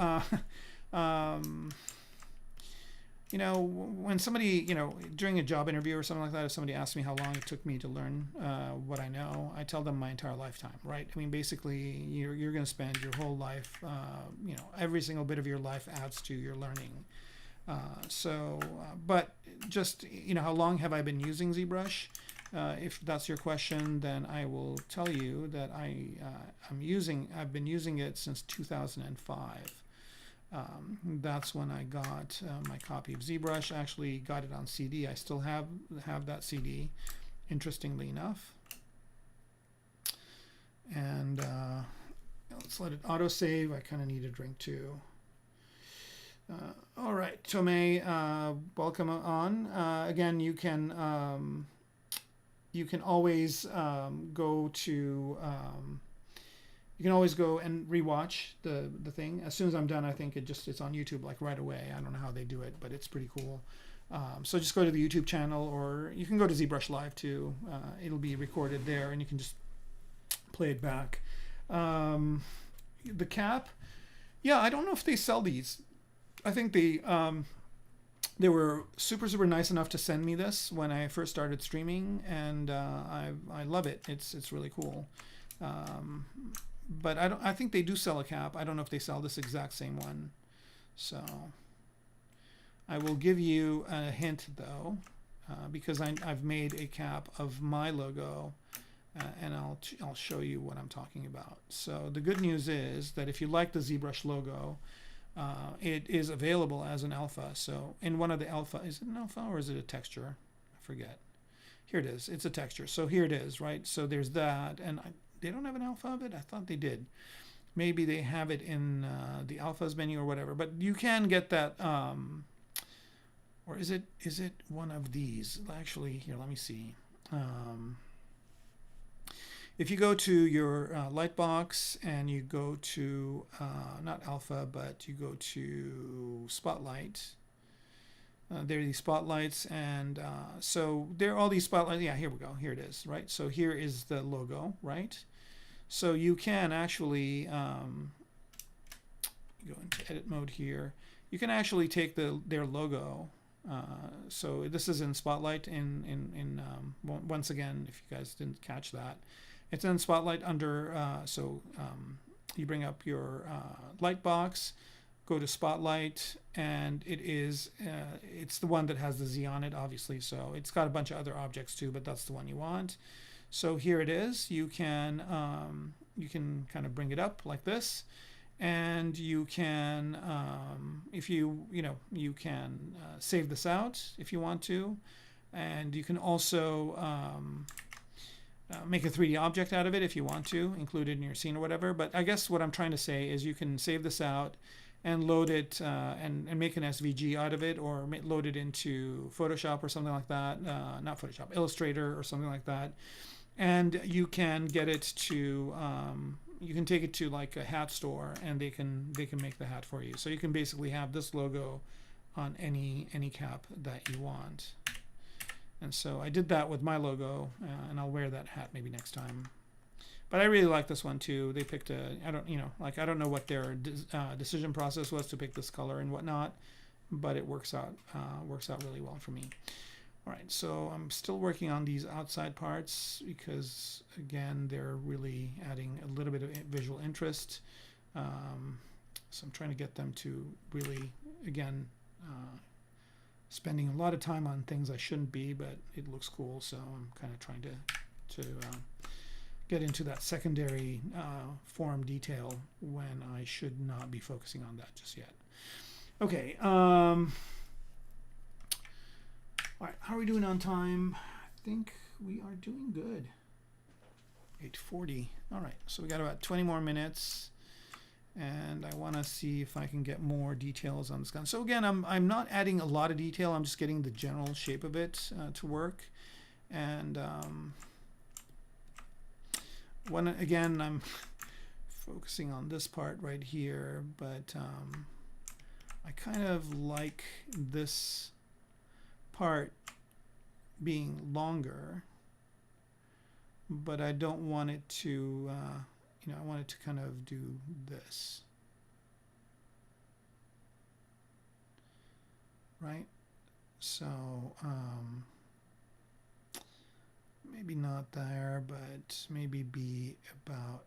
you know, when somebody, you know, during a job interview or something like that, if somebody asks me how long it took me to learn what I know, I tell them my entire lifetime, right? I mean, basically, you're going to spend your whole life, you know, every single bit of your life adds to your learning. But just, you know, how long have I been using ZBrush? If that's your question, then I will tell you that I've been using it since 2005. That's when I got my copy of ZBrush. I actually got it on CD. I still have that CD, interestingly enough. And let's let it autosave. I kind of need a drink too. All right, Tomei, welcome on. Again, you can always go to you can always go and rewatch the thing. As soon as I'm done, I think it's on YouTube like right away. I don't know how they do it, but it's pretty cool. So just go to the YouTube channel, or you can go to ZBrush Live too. It'll be recorded there, and you can just play it back. The cap, yeah, I don't know if they sell these. I think they were super nice enough to send me this when I first started streaming, and I love it. It's really cool. But I think they do sell a cap. I don't know if they sell this exact same one. So I will give you a hint though, because I've made a cap of my logo, and I'll show you what I'm talking about. So the good news is that if you like the ZBrush logo, it is available as an alpha. So in one of the alpha, is it an alpha or is it a texture? I forget. Here it is. It's a texture. So here it is, right? So there's that, and they don't have an alpha of it. I thought they did. Maybe they have it in the alphas menu or whatever. But you can get that. Or is it one of these? Actually, here, let me see. If you go to your Lightbox and you go to, not alpha, but you go to Spotlight, there are these spotlights, and so there are all these spotlights. Yeah, here we go. Here it is, right? So here is the logo, right? So you can actually go into edit mode here. You can actually take their logo. So this is in Spotlight. Once again, if you guys didn't catch that, it's in Spotlight under. You bring up your Lightbox. Go to Spotlight, and it's the one that has the Z on it, obviously. So it's got a bunch of other objects too, but that's the one you want. So here it is. You can kind of bring it up like this, and you can if you can save this out if you want to, and you can also make a 3D object out of it if you want to, include it in your scene or whatever. But I guess what I'm trying to say is you can save this out and load it and make an SVG out of it, or load it into Photoshop or something like that. Not Photoshop, Illustrator or something like that. And you can get it to, you can take it to like a hat store, and they can make the hat for you. So you can basically have this logo on any cap that you want. And so I did that with my logo, and I'll wear that hat maybe next time. But I really like this one too. They picked I don't know what their decision process was to pick this color and whatnot, but it works out really well for me. All right, so I'm still working on these outside parts because again, they're really adding a little bit of visual interest. So I'm trying to get them to really, again, spending a lot of time on things I shouldn't be, but it looks cool. So I'm kind of trying to get into that secondary form detail when I should not be focusing on that just yet. Okay. All right. How are we doing on time? I think we are doing good. 8:40. All right. So we got about 20 more minutes, and I want to see if I can get more details on this gun. So again, I'm not adding a lot of detail. I'm just getting the general shape of it to work, and again, I'm focusing on this part right here, but I kind of like this part being longer, but I don't want it to you know, I wanted to kind of do this, right? So maybe not there, but maybe be about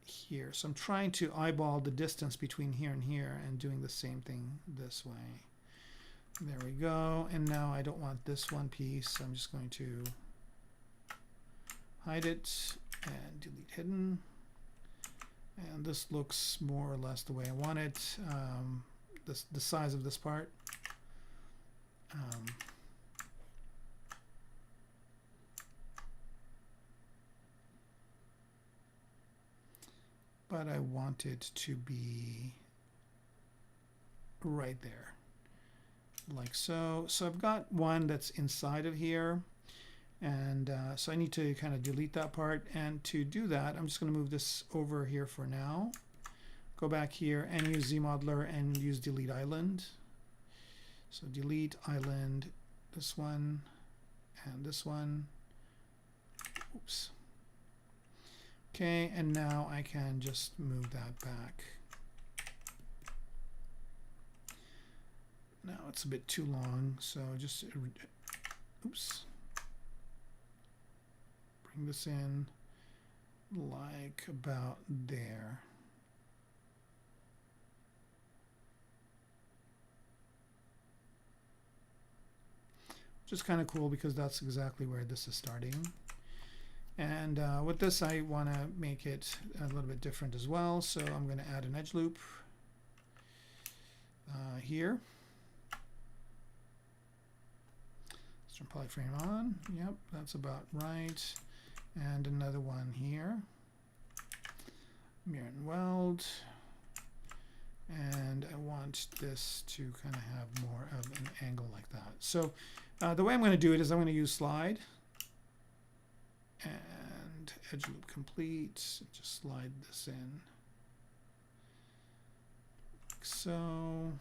here. So I'm trying to eyeball the distance between here and here and doing the same thing this way. There we go. And now I don't want this one piece. I'm just going to hide it and delete hidden. And this looks more or less the way I want it. The size of this part. But I want it to be right there, like so. So I've got one that's inside of here, and so I need to kind of delete that part. And to do that, I'm just going to move this over here for now. Go back here and use ZModeler and use delete island. So delete island, this one, and this one. Oops. Okay, and now I can just move that back. Now it's a bit too long, so just, oops. Bring this in like about there. Which is kind of cool because that's exactly where this is starting. And with this, I want to make it a little bit different as well. So I'm going to add an edge loop here. Turn polyframe on. Yep, that's about right. And another one here. Mirror and weld. And I want this to kind of have more of an angle like that. So the way I'm going to do it is I'm going to use slide. And edge loop complete. Just slide this in. Like so.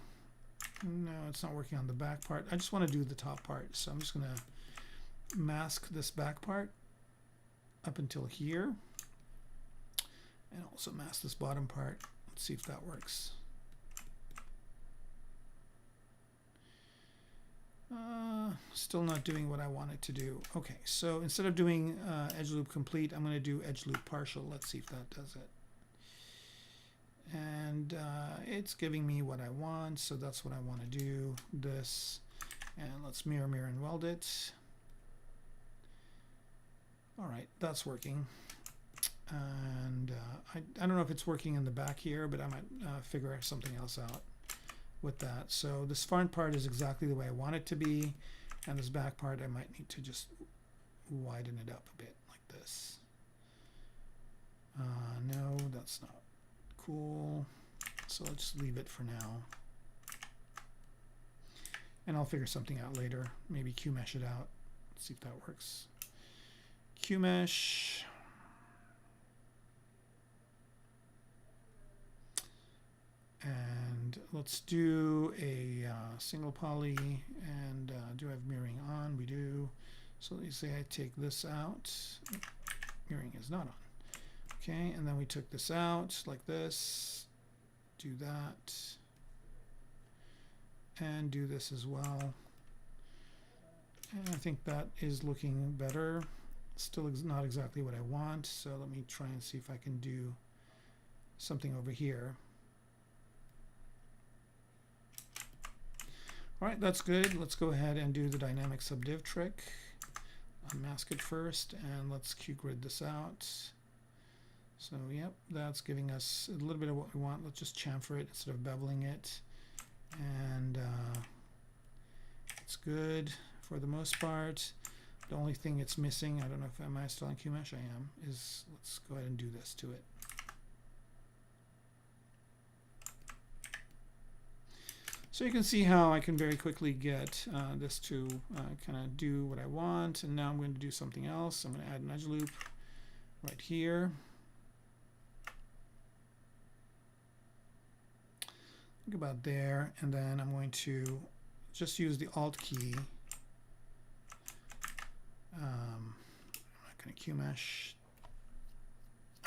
No, it's not working on the back part. I just want to do the top part. So I'm just going to mask this back part up until here. And also mask this bottom part. Let's see if that works. Still not doing what I want it to do. Okay, so instead of doing edge loop complete, I'm going to do edge loop partial. Let's see if that does it. And it's giving me what I want, so that's what I want to do. This, and let's mirror, and weld it. All right, that's working. And I don't know if it's working in the back here, but I might figure something else out with that. So this front part is exactly the way I want it to be, and this back part I might need to just widen it up a bit like this. No, that's not cool, so let's leave it for now, and I'll figure something out later. Maybe Q-mesh it out. Let's see if that works. Q-mesh. And let's do a single poly. And do I have mirroring on? We do. So let's say I take this out. Mirroring is not on. Okay, and then we took this out like this. Do that. And do this as well. And I think that is looking better. Still not exactly what I want. So let me try and see if I can do something over here. All right, that's good. Let's go ahead and do the dynamic subdiv trick. Unmask it first, and let's Q-grid this out. So, yep, that's giving us a little bit of what we want. Let's just chamfer it instead of beveling it. And it's good for the most part. The only thing it's missing, I don't know if am I still on Q-mesh? I am, is let's go ahead and do this to it. So you can see how I can very quickly get this to kind of do what I want. And now I'm going to do something else. I'm going to add an edge loop right here. Think about there. And then I'm going to just use the Alt key. I'm not going to Q-mesh.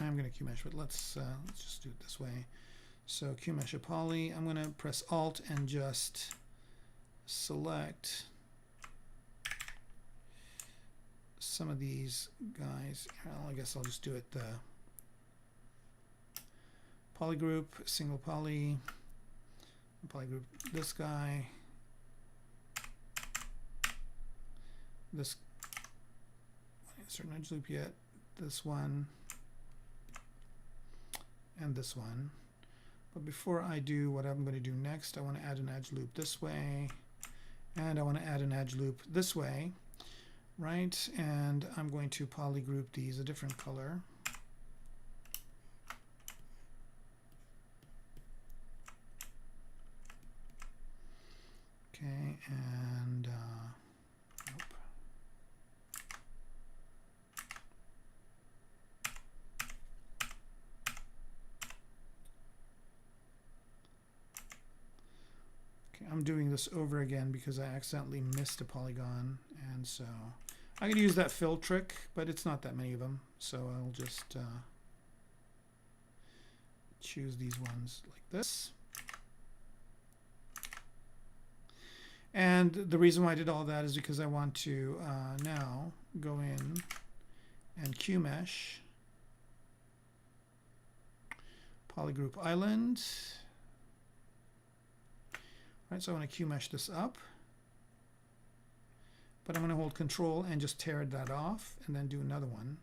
I'm going to Q mesh, but let's just do it this way. So Q mesh a poly. I'm going to press Alt and just select some of these guys. Well, I guess I'll just do it the poly group, single poly group, this guy, this, certain edge loop yet, this one, and this one. But before I do what I'm going to do next, I want to add an edge loop this way, and I want to add an edge loop this way, right? And I'm going to poly group these a different color. Okay, and nope. Okay, I'm doing this over again because I accidentally missed a polygon, and so I could use that fill trick, but it's not that many of them, so I'll just choose these ones like this. And the reason why I did all that is because I want to now go in and Q mesh polygroup island. All right, so I want to Q mesh this up, but I'm going to hold Control and just tear that off, and then do another one.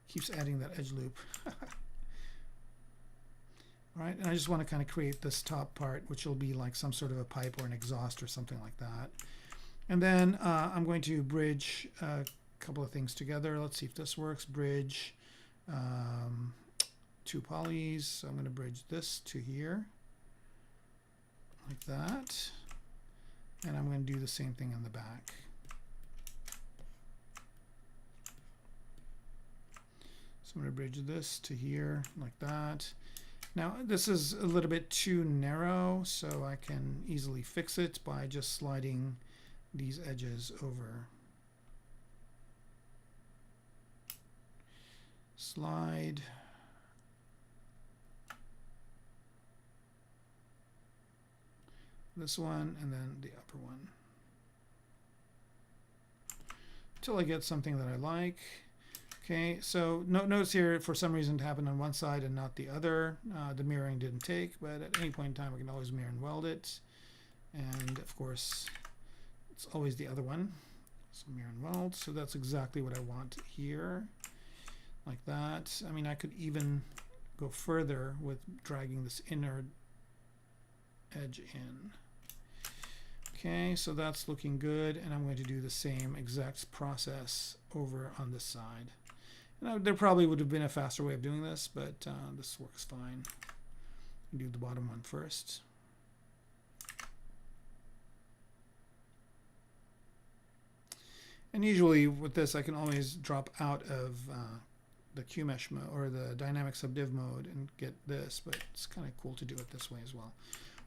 Keeps adding that edge loop. All right, and I just want to kind of create this top part, which will be like some sort of a pipe or an exhaust or something like that. And then I'm going to bridge a couple of things together. Let's see if this works. Bridge two polys. So I'm going to bridge this to here, like that. And I'm going to do the same thing in the back. So I'm going to bridge this to here, like that. Now this is a little bit too narrow, so I can easily fix it by just sliding these edges over. Slide. This one and then the upper one. Until I get something that I like. Okay, so notice here for some reason it happened on one side and not the other. The mirroring didn't take, but at any point in time we can always mirror and weld it. And of course, it's always the other one. So mirror and weld. So that's exactly what I want here, like that. I mean, I could even go further with dragging this inner edge in. Okay, so that's looking good, and I'm going to do the same exact process over on this side. And there probably would have been a faster way of doing this, but this works fine. Do the bottom one first. And usually with this, I can always drop out of the QMesh mode or the dynamic subdiv mode and get this, but it's kind of cool to do it this way as well.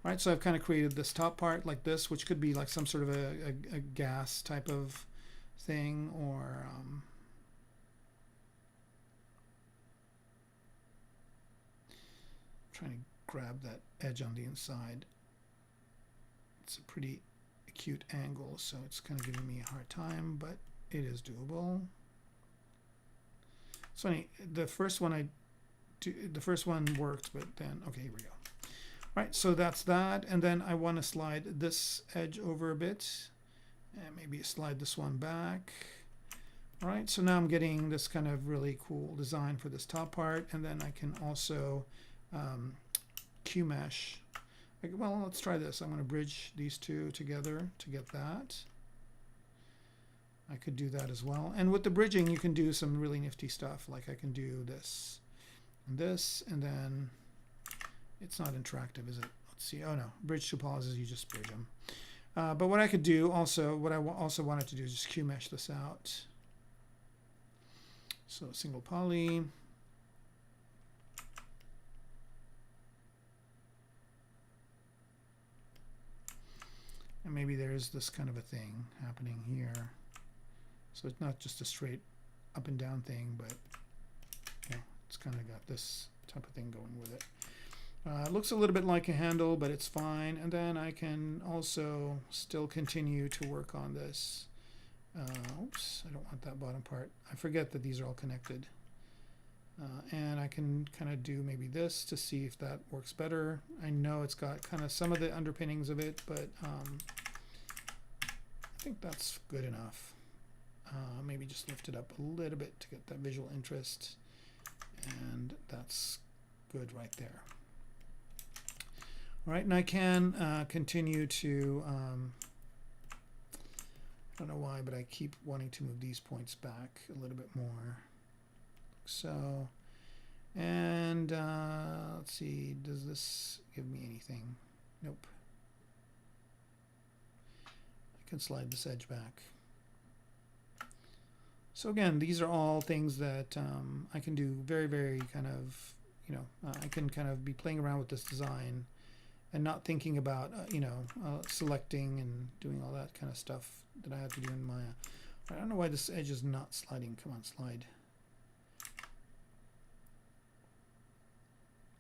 All right, so I've kind of created this top part like this, which could be like some sort of a gas type of thing, or trying to grab that edge on the inside. It's a pretty acute angle, so it's kind of giving me a hard time, but it is doable. So anyway, the first one worked, but then okay, here we go. All right, so that's that, and then I want to slide this edge over a bit, and maybe slide this one back. All right, so now I'm getting this kind of really cool design for this top part, and then I can also Q-mesh. Well, let's try this. I'm going to bridge these two together to get that. I could do that as well. And with the bridging, you can do some really nifty stuff. Like I can do this and this, and then it's not interactive, is it? Let's see. Oh no, bridge two polys, you just bridge them. But what I could do also, what I also wanted to do is just Q-mesh this out. So single poly. And maybe there's this kind of a thing happening here. So it's not just a straight up and down thing, but you know, it's kind of got this type of thing going with it. It looks a little bit like a handle, but it's fine. And then I can also still continue to work on this. Oops, I don't want that bottom part. I forget that these are all connected. And I can kind of do maybe this to see if that works better. I know it's got kind of some of the underpinnings of it, but I think that's good enough. Maybe just lift it up a little bit to get that visual interest. And that's good right there. All right, and I can continue to, I don't know why, but I keep wanting to move these points back a little bit more. So, and let's see, does this give me anything? Nope. I can slide this edge back. So again, these are all things that I can do very, very kind of, you know, I can kind of be playing around with this design and not thinking about, you know, selecting and doing all that kind of stuff that I have to do in Maya. I don't know why this edge is not sliding. Come on, slide.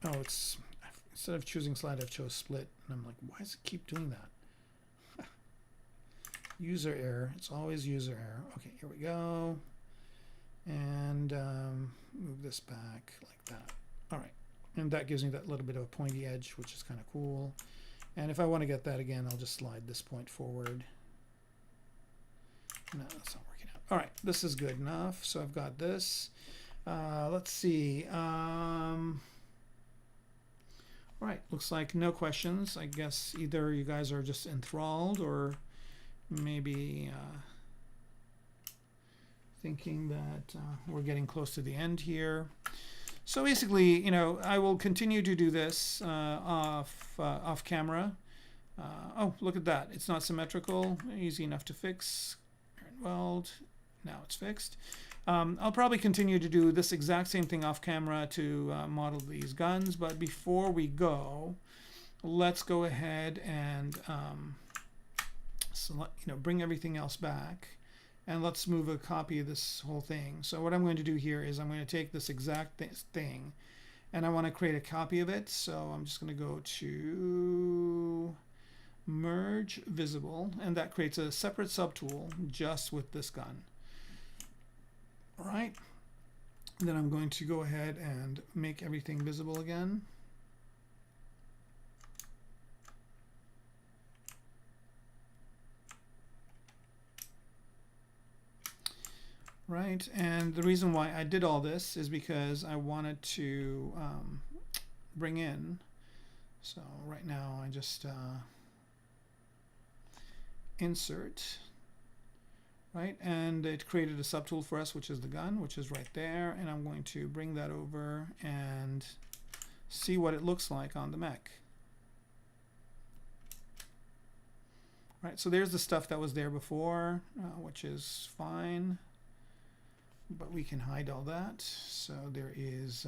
Oh, it's, instead of choosing slide, I've chose split. And I'm like, why does it keep doing that? User error. It's always user error. Okay, here we go. And move this back like that. All right. And that gives me that little bit of a pointy edge, which is kind of cool. And if I want to get that again, I'll just slide this point forward. No, that's not working out. All right, this is good enough. So I've got this. Let's see. All right, looks like no questions. I guess either you guys are just enthralled or maybe thinking that we're getting close to the end here. So basically, you know, I will continue to do this off camera. Oh, look at that. It's not symmetrical. Easy enough to fix. Weld. Now it's fixed. I'll probably continue to do this exact same thing off camera to model these guns. But before we go, let's go ahead and select, you know, bring everything else back. And let's move a copy of this whole thing. So what I'm going to do here is I'm going to take this exact thing and I want to create a copy of it. So I'm just going to go to merge visible, and that creates a separate subtool just with this gun. All right. Then I'm going to go ahead and make everything visible again. Right, and the reason why I did all this is because I wanted to bring in, so right now I just insert, right, and it created a subtool for us, which is the gun, which is right there, and I'm going to bring that over and see what it looks like on the mech. Right, so there's the stuff that was there before, which is fine. But we can hide all that. So there is,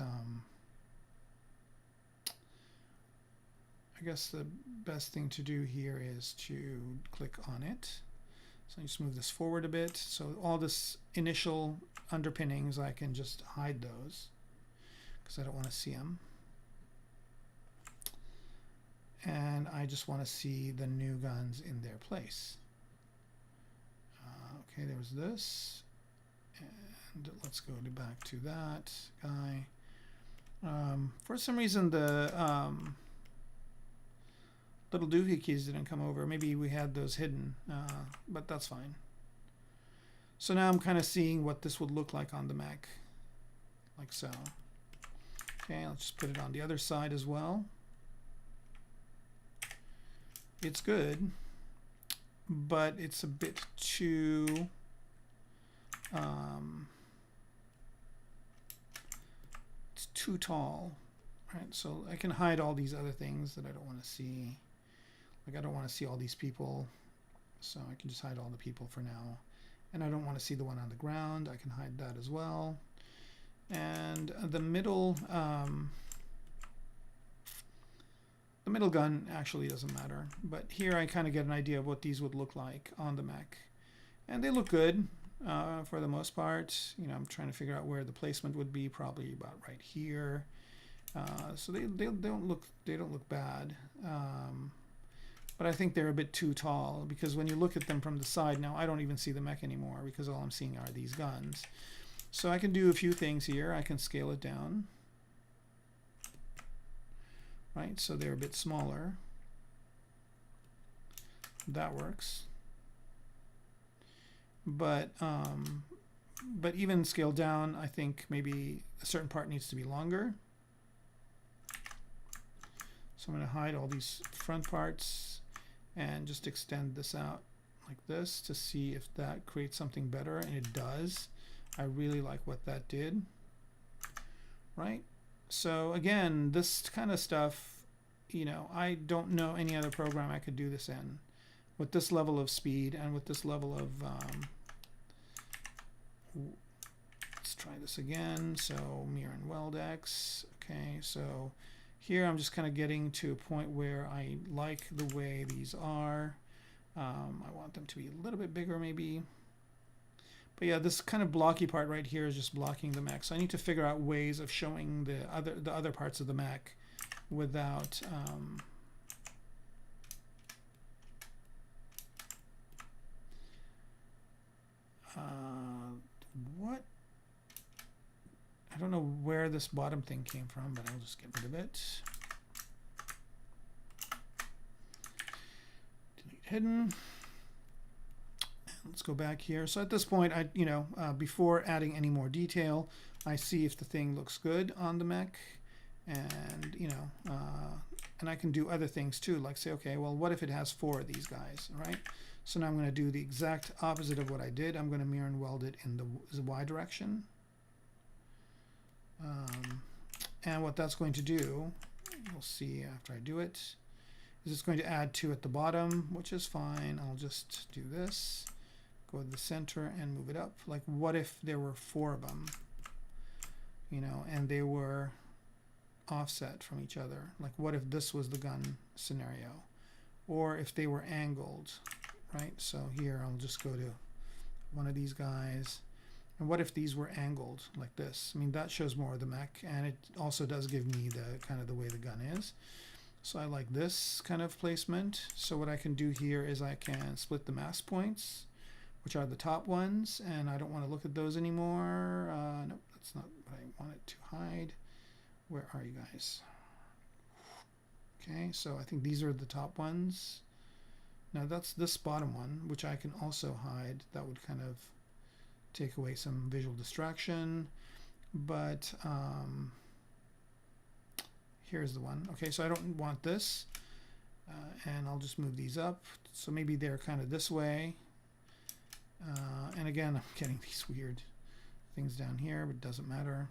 I guess the best thing to do here is to click on it. So you just move this forward a bit. So all this initial underpinnings, I can just hide those because I don't want to see them. And I just want to see the new guns in their place. Okay, there was this. And let's go back to that guy. For some reason, the little doohickeys didn't come over. Maybe we had those hidden, but that's fine. So now I'm kind of seeing what this would look like on the mech, like so. Okay, let's just put it on the other side as well. It's good, but it's a bit too it's too tall, right? So I can hide all these other things that I don't want to see. Like I don't want to see all these people, so I can just hide all the people for now. And I don't want to see the one on the ground. I can hide that as well. And the middle gun actually doesn't matter, but here I kind of get an idea of what these would look like on the mech, and they look good. for the most part. You know, I'm trying to figure out where the placement would be, probably about right here. So they don't look bad. But I think they're a bit too tall, because when you look at them from the side now, I don't even see the mech anymore because all I'm seeing are these guns. So I can do a few things here. I can scale it down, right? So they're a bit smaller. That works. But even scaled down, I think maybe a certain part needs to be longer. So I'm going to hide all these front parts and just extend this out like this to see if that creates something better, and it does. I really like what that did, right? So again, this kind of stuff, you know, I don't know any other program I could do this in with this level of speed and with this level of let's try this again. So mirror and weld X. Okay, so here I'm just kind of getting to a point where I like the way these are. I want them to be a little bit bigger maybe. But yeah, this kind of blocky part right here is just blocking the mech. So I need to figure out ways of showing the other parts of the mech without what? I don't know where this bottom thing came from, but I'll just get rid of it. Delete hidden. Let's go back here. So at this point, before adding any more detail, I see if the thing looks good on the mech, and and I can do other things too, like say, okay, well, what if it has 4 of these guys, right? So now I'm going to do the exact opposite of what I did. I'm going to mirror and weld it in the Y direction. And what that's going to do, we'll see after I do it, is it's going to add 2 at the bottom, which is fine. I'll just do this, go to the center and move it up. Like, what if there were 4 of them, and they were offset from each other? Like, what if this was the gun scenario, or if they were angled, right? So here I'll just go to one of these guys. And what if these were angled like this? I mean, that shows more of the mech, and it also does give me the kind of the way the gun is. So I like this kind of placement. So what I can do here is I can split the mask points, which are the top ones, and I don't want to look at those anymore. Nope, that's not what I wanted to hide. Where are you guys? Okay, so I think these are the top ones. Now that's this bottom one, which I can also hide. That would kind of take away some visual distraction, but here's the one. Okay, so I don't want this, and I'll just move these up. So maybe they're kind of this way, and again, I'm getting these weird things down here, but it doesn't matter.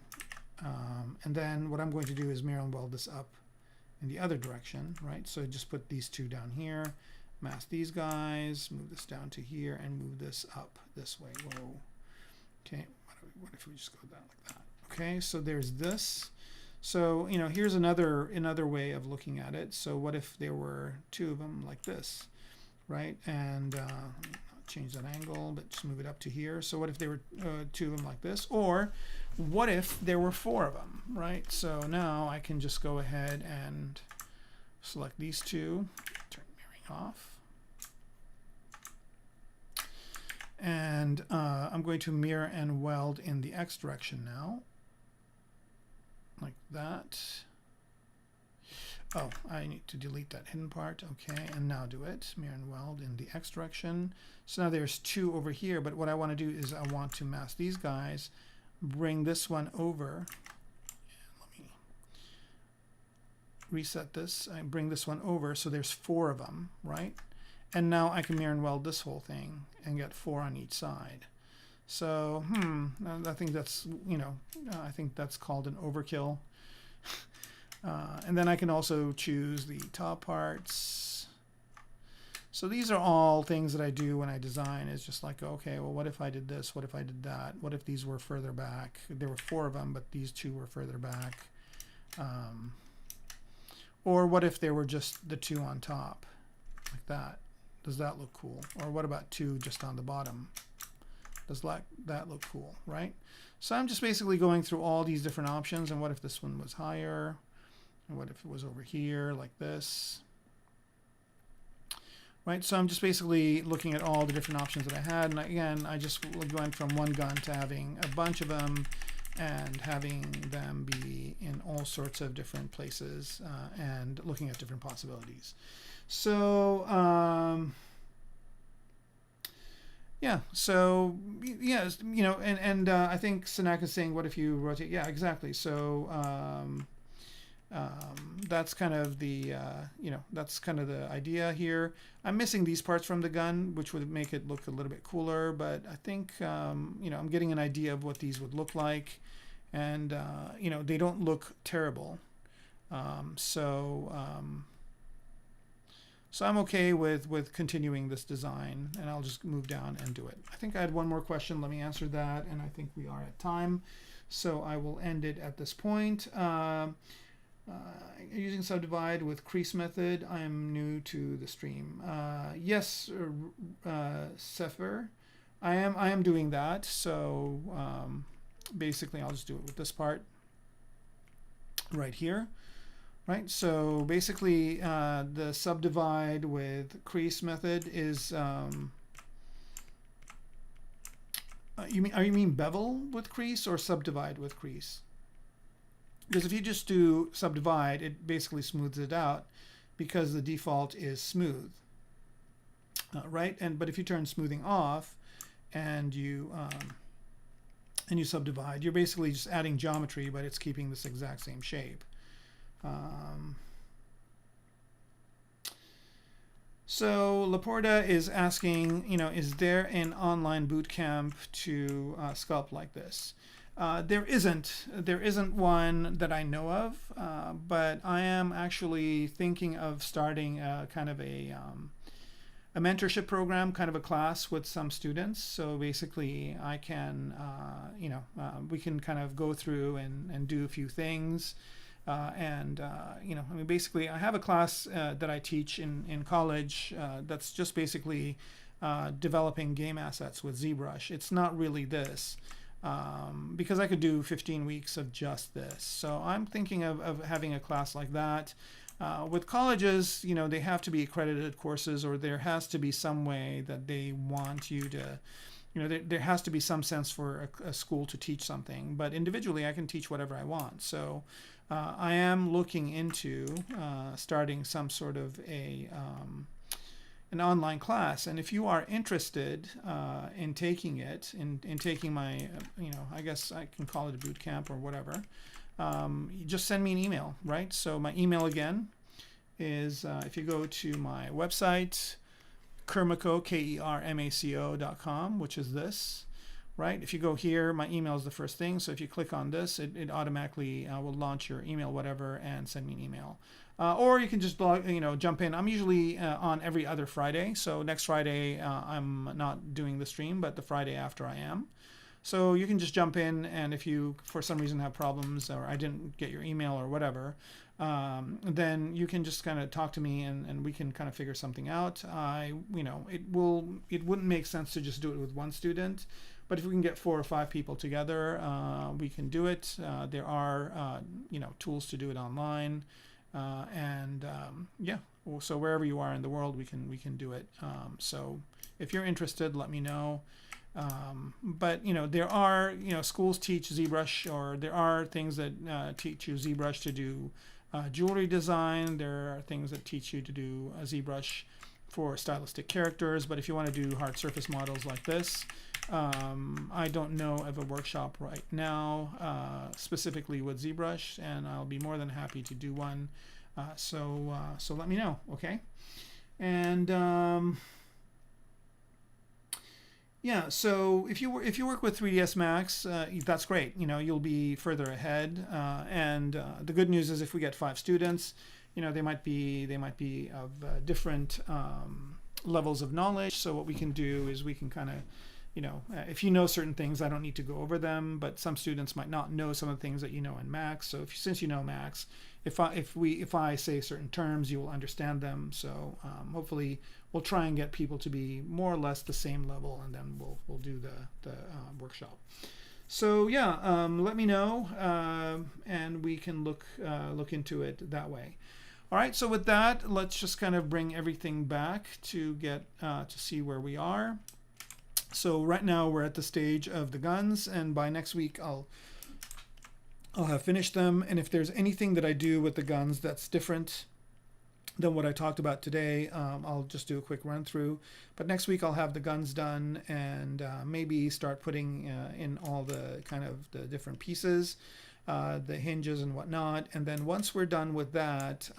And then what I'm going to do is mirror and weld this up in the other direction, right? So just put these 2 down here, mask these guys, move this down to here, and move this up this way. Whoa. Okay, what if we just go down like that? Okay, so there's this. So, here's another way of looking at it. So what if there were 2 of them like this, right? And change that angle, but just move it up to here. So what if there were 2 of them like this? Or what if there were 4 of them, right? So now I can just go ahead and select these 2, turn mirroring off. And I'm going to mirror and weld in the X direction now, like that. Oh, I need to delete that hidden part. Okay, and now do it. Mirror and weld in the X direction. So now there's 2 over here, but what I want to do is I want to mask these guys, bring this one over. Let me reset this. I bring this one over, so there's 4 of them, right? And now I can mirror and weld this whole thing and get 4 on each side. So, I think that's, I think that's called an overkill. And then I can also choose the top parts. So these are all things that I do when I design. Is just like, okay, well, what if I did this? What if I did that? What if these were further back? There were 4 of them, but these 2 were further back. Or what if there were just the 2 on top, like that? Does that look cool? Or what about 2 just on the bottom, Does that look cool, right? So I'm just basically going through all these different options, and what if this one was higher? And what if it was over here like this? Right, so I'm just basically looking at all the different options that I had, and again, I just went from one gun to having a bunch of them and having them be in all sorts of different places and looking at different possibilities. So yeah, so yes, you know, and I think Sanak is saying, what if you rotate? Yeah, exactly. So that's kind of the you know, that's kind of the idea here. I'm missing these parts from the gun, which would make it look a little bit cooler, but I think you know, I'm getting an idea of what these would look like, and you know, they don't look terrible. So I'm okay with continuing this design, and I'll just move down and do it. I think I had one more question. Let me answer that, and I think we are at time, so I will end it at this point. Using subdivide with crease method. I am new to the stream. Yes, Sefer, I am doing that. So basically, I'll just do it with this part right here. Right. So basically, the subdivide with crease method is. You mean bevel with crease or subdivide with crease? Because if you just do subdivide, it basically smooths it out because the default is smooth, right? But if you turn smoothing off and you subdivide, you're basically just adding geometry, but it's keeping this exact same shape. So Laporta is asking, you know, is there an online boot camp to sculpt like this? There isn't one that I know of, but I am actually thinking of starting kind of a mentorship program, kind of a class with some students. So basically, I can, you know, we can kind of go through and do a few things, and you know, I mean, basically, I have a class that I teach in college that's just basically developing game assets with ZBrush. It's not really this. Because I could do 15 weeks of just this. So I'm thinking of having a class like that. With colleges, you know, they have to be accredited courses, or there has to be some way that they want you to, you know, there has to be some sense for a school to teach something. But individually, I can teach whatever I want. So I am looking into starting some sort of an online class, and if you are interested in taking it, in taking my, you know, I guess I can call it a boot camp or whatever, you just send me an email, right? So my email again is, if you go to my website, Kermaco, KERMACO.com, which is this, right? If you go here, my email is the first thing. So if you click on this, it automatically will launch your email, whatever, and send me an email. Or you can just jump in. I'm usually on every other Friday. So next Friday I'm not doing the stream, but the Friday after I am. So you can just jump in, and if you for some reason have problems, or I didn't get your email or whatever, then you can just kind of talk to me, and we can kind of figure something out. It wouldn't make sense to just do it with one student, but if we can get 4 or 5 people together, we can do it. There are tools to do it online. Yeah, so wherever you are in the world, we can do it. So if you're interested, let me know. But there are schools teach ZBrush, or there are things that teach you ZBrush to do jewelry design. There are things that teach you to do ZBrush for stylistic characters. But if you want to do hard surface models like this, I don't know of a workshop right now specifically with ZBrush, and I'll be more than happy to do one. So let me know, okay? And yeah, so if you work with 3ds Max, that's great. You'll be further ahead. And the good news is, if we get 5 students, they might be of different levels of knowledge. So what we can do is we can kind of, if you know certain things, I don't need to go over them, but some students might not know some of the things that you know in Max. So since you know Max, if I say certain terms, you will understand them. So hopefully we'll try and get people to be more or less the same level, and then we'll do the workshop. So yeah, let me know, and we can look into it that way. All right, so with that, let's just kind of bring everything back to get to see where we are. So right now we're at the stage of the guns, and by next week I'll have finished them. And if there's anything that I do with the guns that's different than what I talked about today, I'll just do a quick run through. But next week I'll have the guns done, and maybe start putting in all the kind of the different pieces, the hinges and whatnot. And then once we're done with that,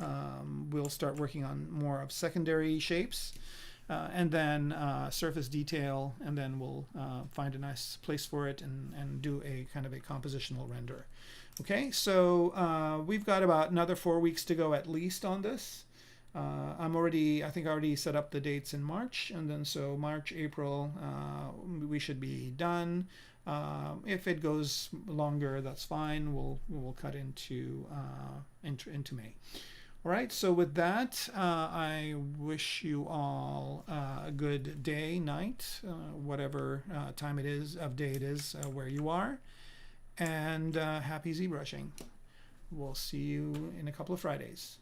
we'll start working on more of secondary shapes, and then surface detail, and then we'll find a nice place for it and do a kind of a compositional render. Okay, so we've got about another 4 weeks to go at least on this. I think I already set up the dates in March, and then so March, April, we should be done. If it goes longer, that's fine. We'll cut into May. All right. So with that, I wish you all a good day, night, whatever time it is of day it is where you are, and happy ZBrushing. We'll see you in a couple of Fridays.